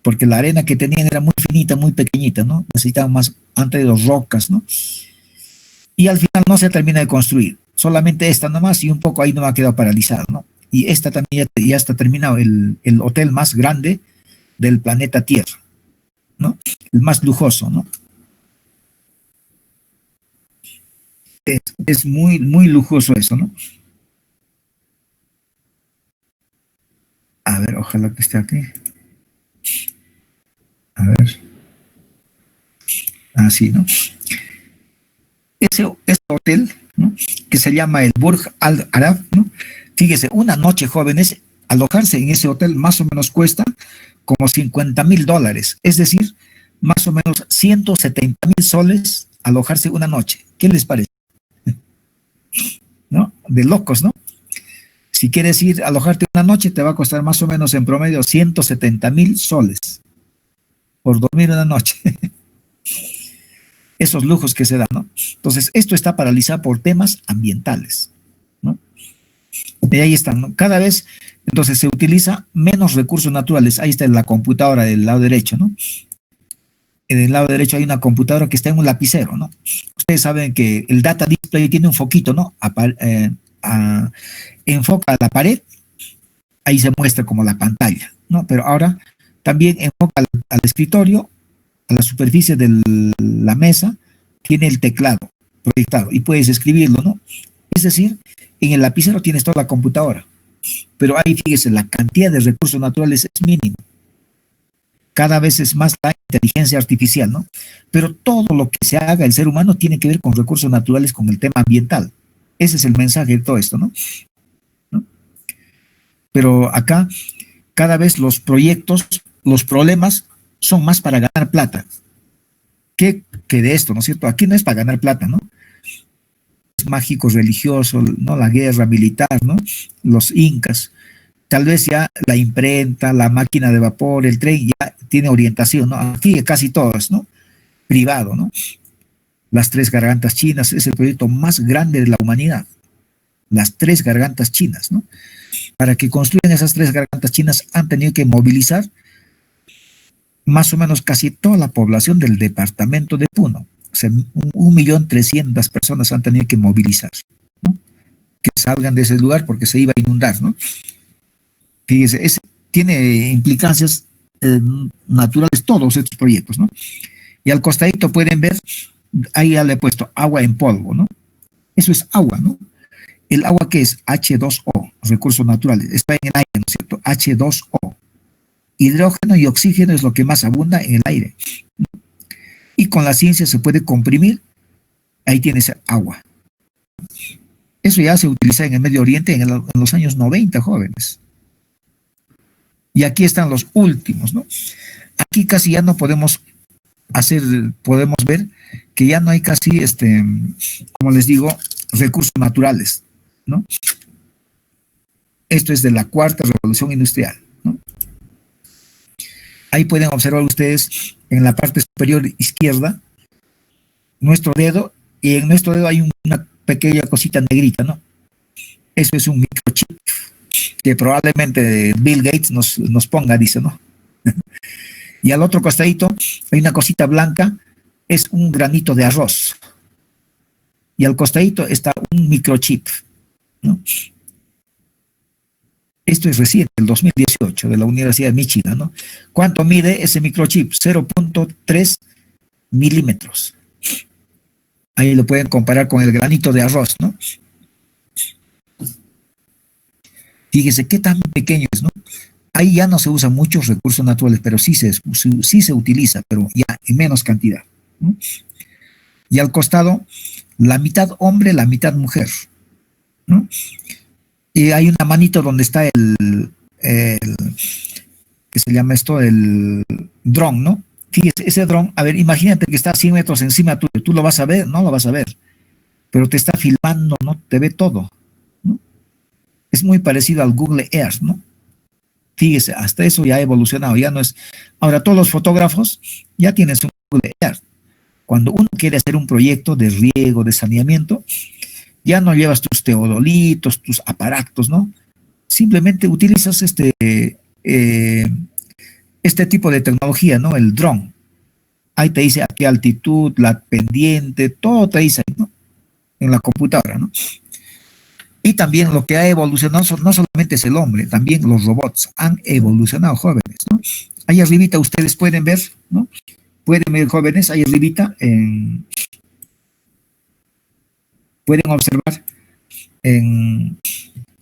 Porque la arena que tenían era muy finita, muy pequeñita, ¿no? Necesitaban más, han traído rocas, ¿no? Y al final no se termina de construir. Solamente esta nomás y un poco ahí no ha quedado paralizado, ¿no? Y esta también ya está terminado, el hotel más grande del planeta Tierra, ¿no? El más lujoso, ¿no? Es muy, muy lujoso eso, ¿no? A ver, ojalá que esté aquí. A ver. Así, ¿no? Ese hotel, ¿no? Que se llama el Burj Al Arab, ¿no? Fíjese, una noche, jóvenes, alojarse en ese hotel más o menos cuesta como $50,000, es decir, más o menos 170,000 soles alojarse una noche. ¿Qué les parece? ¿No? De locos, ¿no? Si quieres ir a alojarte una noche, te va a costar más o menos en promedio 170,000 soles. por dormir una noche. Esos lujos que se dan, ¿no? Entonces, esto está paralizado por temas ambientales, ¿no? Y ahí están, ¿no? Cada vez, entonces, se utiliza menos recursos naturales. Ahí está la computadora del lado derecho, ¿no? En el lado derecho hay una computadora que está en un lapicero, ¿no? Ustedes saben que el data display tiene un foquito, ¿no? Enfoca a la pared, ahí se muestra como la pantalla, ¿no? Pero ahora también enfoca al escritorio, a la superficie de la mesa, tiene el teclado proyectado y puedes escribirlo, ¿no? Es decir, en el lapicero tienes toda la computadora, pero ahí fíjese, la cantidad de recursos naturales es mínima. Cada vez es más la inteligencia artificial, ¿no? Pero todo lo que se haga el ser humano tiene que ver con recursos naturales, con el tema ambiental. Ese es el mensaje de todo esto, ¿no? ¿No? Pero acá, cada vez los proyectos, los problemas son más para ganar plata que de esto, ¿no es cierto? Aquí no es para ganar plata, ¿no? Es mágico, religioso, ¿no? La guerra militar, ¿no? Los incas. Tal vez ya la imprenta, la máquina de vapor, el tren ya tiene orientación, ¿no? Aquí casi todos, ¿no? Privado, ¿no? Las tres gargantas chinas es el proyecto más grande de la humanidad. Las tres gargantas chinas, ¿no? Para que construyan esas tres gargantas chinas han tenido que movilizar más o menos casi toda la población del departamento de Puno. O sea, 1.300.000 personas han tenido que movilizar, ¿no? Que salgan de ese lugar porque se iba a inundar, ¿no? Fíjese, tiene implicancias naturales todos estos proyectos, ¿no? Y al costadito pueden ver, ahí ya le he puesto agua en polvo, ¿no? Eso es agua, ¿no? El agua que es H2O, recursos naturales, está en el aire, ¿no es cierto? H2O. Hidrógeno y oxígeno es lo que más abunda en el aire, ¿no? Y con la ciencia se puede comprimir, ahí tienes agua. Eso ya se utiliza en el Medio Oriente en los años 90, jóvenes. Y aquí están los últimos, ¿no? Aquí casi ya no podemos podemos ver que ya no hay casi, como les digo, recursos naturales, ¿no? Esto es de la cuarta revolución industrial, ¿no? Ahí pueden observar ustedes en la parte superior izquierda nuestro dedo, y en nuestro dedo hay una pequeña cosita negrita, ¿no? Eso es un microchip que probablemente Bill Gates nos ponga, dice, ¿no? Y al otro costadito hay una cosita blanca, es un granito de arroz. Y al costadito está un microchip, ¿no? Esto es reciente, el 2018, de la Universidad de Michigan, ¿no? ¿Cuánto mide ese microchip? 0.3 milímetros. Ahí lo pueden comparar con el granito de arroz, ¿no? Fíjese qué tan pequeño es, ¿no? Ahí ya no se usan muchos recursos naturales, pero sí se utiliza, pero ya en menos cantidad, ¿no? Y al costado, la mitad hombre, la mitad mujer, ¿no? Y hay una manito donde está ¿qué se llama esto? El dron, ¿no? Fíjese, ese dron, a ver, imagínate que está a 100 metros encima tuyo, ¿tú lo vas a ver? No lo vas a ver, pero te está filmando, ¿no? Te ve todo, ¿no? Es muy parecido al Google Earth, ¿no? Fíjese, hasta eso ya ha evolucionado, ya no es... Ahora, todos los fotógrafos ya tienen su Google Earth. Cuando uno quiere hacer un proyecto de riego, de saneamiento, ya no llevas tus teodolitos, tus aparatos, ¿no? Simplemente utilizas este tipo de tecnología, ¿no? El dron. Ahí te dice a qué altitud, la pendiente, todo te dice ahí, ¿no? En la computadora, ¿no? Y también lo que ha evolucionado no solamente es el hombre, también los robots han evolucionado, jóvenes, ¿no? Ahí arribita ustedes pueden ver, ¿no? Pueden ver, jóvenes, ahí arribita, pueden observar,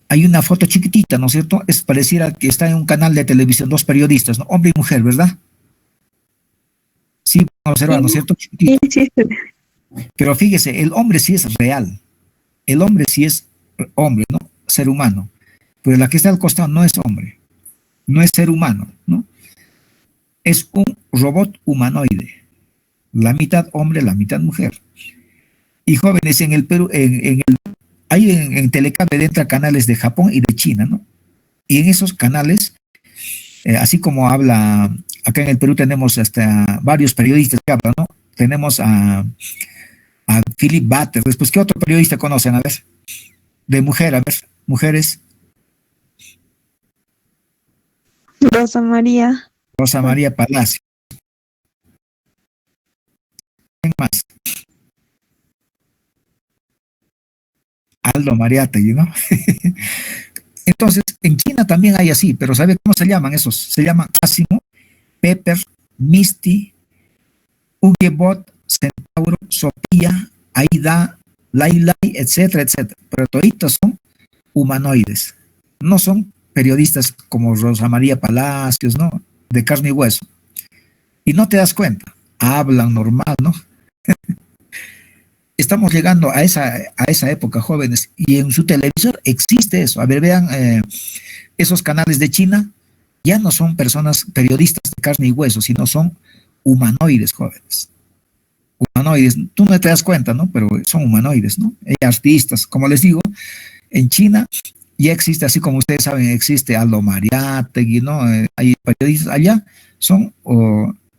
hay una foto chiquitita, ¿no es cierto? Es pareciera que está en un canal de televisión, dos periodistas, ¿no? Hombre y mujer, ¿verdad? Sí, pueden observar, ¿no es cierto? Chiquitito. Sí, sí. Pero fíjese, el hombre sí es real, el hombre sí es hombre, ¿no? Ser humano. Pero la que está al costado no es hombre, no es ser humano, ¿no? Es un robot humanoide, la mitad hombre, la mitad mujer. Y jóvenes, en el Perú, hay en Telecable entra canales de Japón y de China, ¿no? Y en esos canales, así como habla acá en el Perú tenemos hasta varios periodistas que hablan, ¿no? Tenemos a Philip Butter. Después, ¿qué otro periodista conocen? A ver, de mujer, a ver, mujeres. Rosa María. Rosa María Palacio. ¿Quién más? Aldo Mariátegui, ¿no? Entonces, en China también hay así, pero ¿sabe cómo se llaman esos? Se llaman Asimo, Pepper, Misty, Huguebot, Centauro, Sofía, Aida, Lailai, etcétera, etcétera. Pero toditos son humanoides. No son periodistas como Rosa María Palacios, ¿no? De carne y hueso. Y no te das cuenta. Hablan normal, ¿no? Estamos llegando a esa época, jóvenes, y en su televisor existe eso. A ver, vean, esos canales de China ya no son personas, periodistas de carne y hueso, sino son humanoides, jóvenes. Humanoides, tú no te das cuenta, ¿no? Pero son humanoides, ¿no? Hay artistas, como les digo, en China ya existe, así como ustedes saben, existe Aldo Mariátegui, ¿no? Hay periodistas allá, son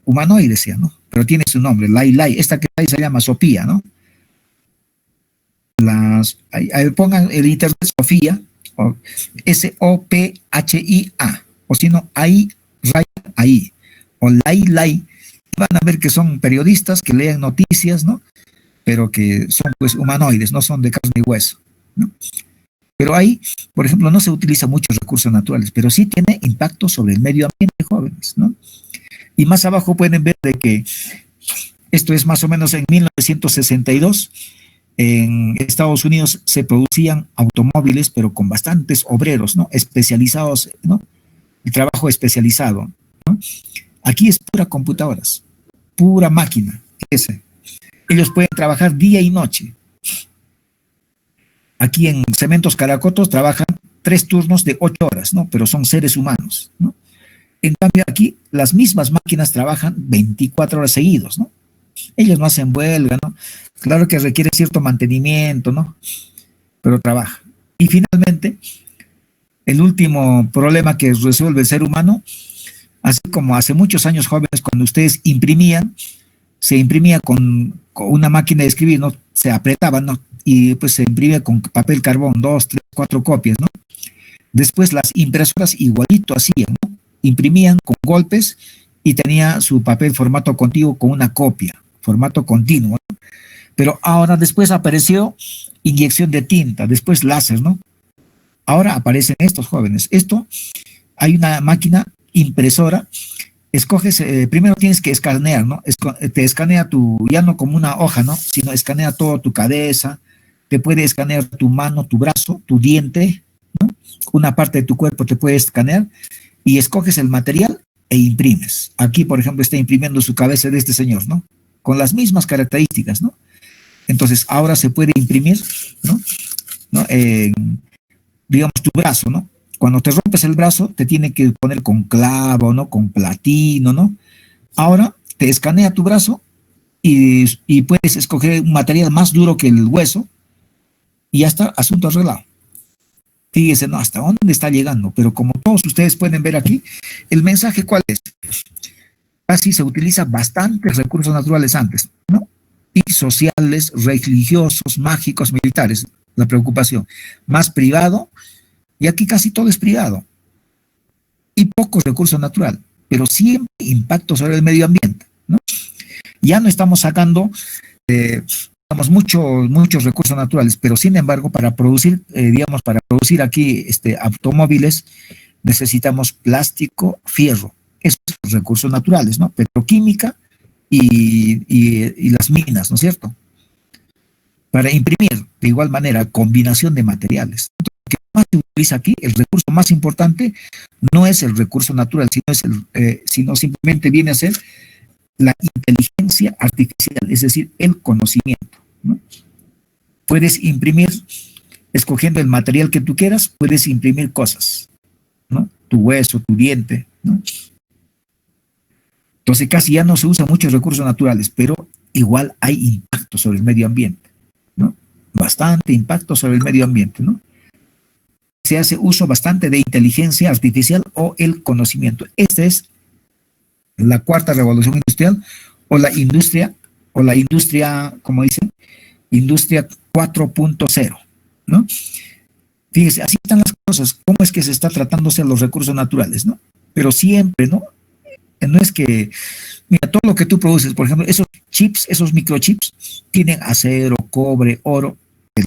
humanoides ya, ¿no? Pero tiene su nombre, Lai Lai. Esta que ahí se llama Sofía, ¿no? Ahí pongan el internet Sofía, o Sophia, o si no, ahí, o Lai, van a ver que son periodistas que leen noticias, ¿no? Pero que son pues humanoides, no son de carne y hueso, ¿no? Pero ahí, por ejemplo, no se utiliza muchos recursos naturales, pero sí tiene impacto sobre el medio ambiente, jóvenes, ¿no? Y más abajo pueden ver de que esto es más o menos en 1962. En Estados Unidos se producían automóviles, pero con bastantes obreros, ¿no? Especializados, ¿no? El trabajo especializado, ¿no? Aquí es pura computadoras, pura máquina. Ellos pueden trabajar día y noche. Aquí en Cementos Caracotos trabajan 3 turnos de 8 horas, ¿no? Pero son seres humanos, ¿no? En cambio aquí las mismas máquinas trabajan 24 horas seguidos, ¿no? Ellos no hacen huelga, ¿no? Claro que requiere cierto mantenimiento, ¿no? Pero trabaja. Y finalmente, el último problema que resuelve el ser humano, así como hace muchos años, jóvenes, cuando ustedes imprimían, se imprimía con una máquina de escribir, ¿no? Se apretaba, ¿no? Y pues se imprimía con papel carbón, 2, 3, 4 copias, ¿no? Después las impresoras igualito hacían, ¿no? Imprimían con golpes y tenía su papel formato continuo con una copia, formato continuo, ¿no? Pero ahora después apareció inyección de tinta, después láser, ¿no? Ahora aparecen estos, jóvenes. Esto, hay una máquina impresora, escoges, primero tienes que escanear, ¿no? Te escanea ya no como una hoja, ¿no? Sino escanea toda tu cabeza, te puede escanear tu mano, tu brazo, tu diente, ¿no? Una parte de tu cuerpo te puede escanear y escoges el material e imprimes. Aquí, por ejemplo, está imprimiendo su cabeza de este señor, ¿no? Con las mismas características, ¿no? Entonces, ahora se puede imprimir, ¿no? Digamos, tu brazo, ¿no? Cuando te rompes el brazo, te tiene que poner con clavo, ¿no? Con platino, ¿no? Ahora te escanea tu brazo y puedes escoger un material más duro que el hueso y ya está, asunto arreglado. Fíjese, ¿no? Hasta dónde está llegando, pero como todos ustedes pueden ver aquí, el mensaje, ¿cuál es? Casi se utiliza bastantes recursos naturales antes, ¿no? Y sociales, religiosos, mágicos, militares, la preocupación. Más privado, y aquí casi todo es privado. Y pocos recursos naturales, pero siempre impacto sobre el medio ambiente, ¿no? Ya no estamos sacando, digamos, muchos recursos naturales, pero sin embargo, para producir, digamos, para producir aquí automóviles, necesitamos plástico, fierro. Esos son recursos naturales, ¿no? Petroquímica y las minas, ¿no es cierto? Para imprimir, de igual manera, combinación de materiales. Entonces, lo que más se utiliza aquí, el recurso más importante, no es el recurso natural, sino simplemente viene a ser la inteligencia artificial, es decir, el conocimiento, ¿no? Puedes imprimir, escogiendo el material que tú quieras, puedes imprimir cosas, ¿no? Tu hueso, tu diente, ¿no? Entonces casi ya no se usan muchos recursos naturales, pero igual hay impacto sobre el medio ambiente, ¿no? Bastante impacto sobre el medio ambiente, ¿no? Se hace uso bastante de inteligencia artificial o el conocimiento. Esta es la cuarta revolución industrial o la industria, como dicen, industria 4.0, ¿no? Fíjese, así están las cosas, cómo es que se está tratándose los recursos naturales, ¿no? Pero siempre, ¿no? No es que, mira, todo lo que tú produces, por ejemplo, esos chips, esos microchips, tienen acero, cobre, oro,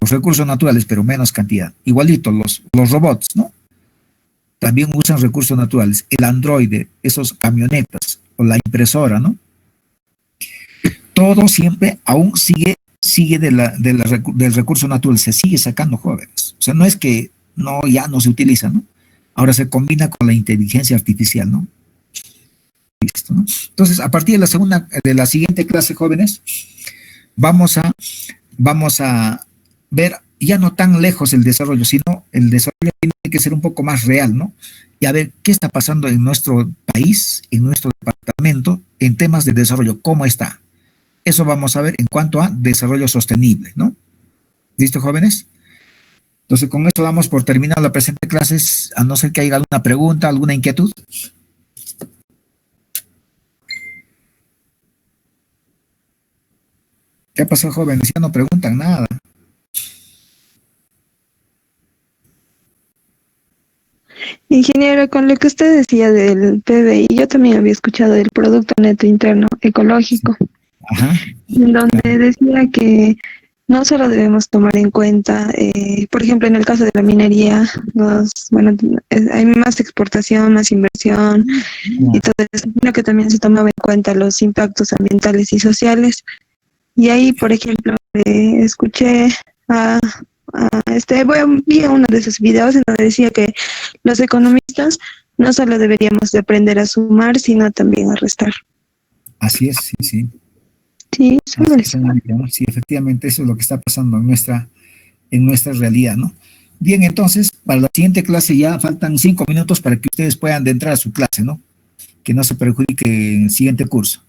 los recursos naturales, pero menos cantidad. Igualito, los robots, ¿no? También usan recursos naturales. El androide, esos camionetas, o la impresora, ¿no? Todo siempre aún sigue del recurso natural, se sigue sacando, jóvenes. O sea, no es que no, ya no se utiliza, ¿no? Ahora se combina con la inteligencia artificial, ¿no? Listo, ¿no? Entonces, a partir de la siguiente clase, jóvenes, vamos a ver ya no tan lejos el desarrollo, sino el desarrollo tiene que ser un poco más real, ¿no? Y a ver qué está pasando en nuestro país, en nuestro departamento, en temas de desarrollo, cómo está. Eso vamos a ver en cuanto a desarrollo sostenible, ¿no? ¿Listo, jóvenes? Entonces, con esto damos por terminada la presente clase, a no ser que haya alguna pregunta, alguna inquietud. ¿Qué pasó, jóvenes? Ya no preguntan nada. Ingeniero, con lo que usted decía del PBI, yo también había escuchado del Producto Neto Interno Ecológico, Ajá. en donde decía que no solo debemos tomar en cuenta, por ejemplo, en el caso de la minería, hay más exportación, más inversión y todo eso, sino que también se tomaba en cuenta los impactos ambientales y sociales. Y ahí, por ejemplo, escuché vi uno de esos videos en donde decía que los economistas no solo deberíamos de aprender a sumar, sino también a restar. Así es, sí, sí. Sí, solo Así es, eso. señorita, ¿no? Sí, efectivamente, eso es lo que está pasando en nuestra realidad, ¿no? Bien, entonces, para la siguiente clase ya faltan 5 minutos para que ustedes puedan entrar a su clase, ¿no? Que no se perjudique en el siguiente curso.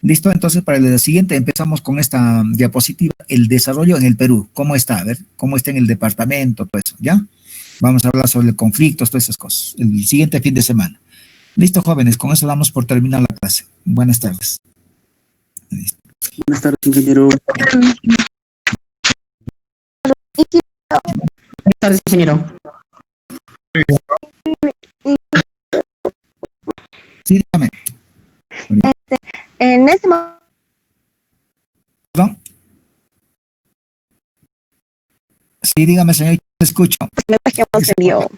¿Listo? Entonces, para la siguiente empezamos con esta diapositiva, el desarrollo en el Perú. ¿Cómo está? A ver, ¿cómo está en el departamento? Todo eso, ¿ya? Vamos a hablar sobre el conflicto, todas esas cosas, el siguiente fin de semana. Listo, jóvenes, con eso damos por terminar la clase. Buenas tardes. Listo. Buenas tardes, ingeniero. Buenas tardes, ingeniero. Sí, dígame. En este momento, ¿Perdón? Sí, dígame, señor, te escucho. que nos envió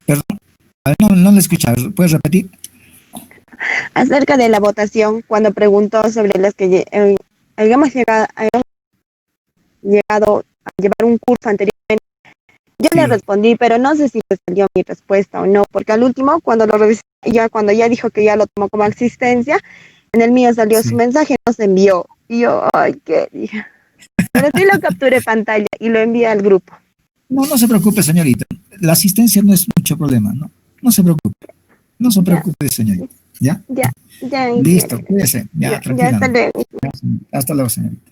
Perdón. A ver, no le escucho. A ver, ¿puedes repetir? acerca de la votación, cuando preguntó sobre las que habíamos llegado a llevar un curso anteriormente, yo Sí. le respondí, pero no sé si le salió mi respuesta o no, porque al último, cuando lo revisé, cuando ya dijo que ya lo tomó como existencia, en el mío salió Sí. su mensaje, no se envió. Y yo, ay, qué dije. Pero sí lo capturé pantalla y lo envié al grupo. No se preocupe, señorita. La asistencia no es mucho problema, ¿no? No se preocupe. No se preocupe, señorita. ¿Ya? Ya, Listo, cuídese. Ya, ya, tranquila. hasta luego. Hasta luego, señorita.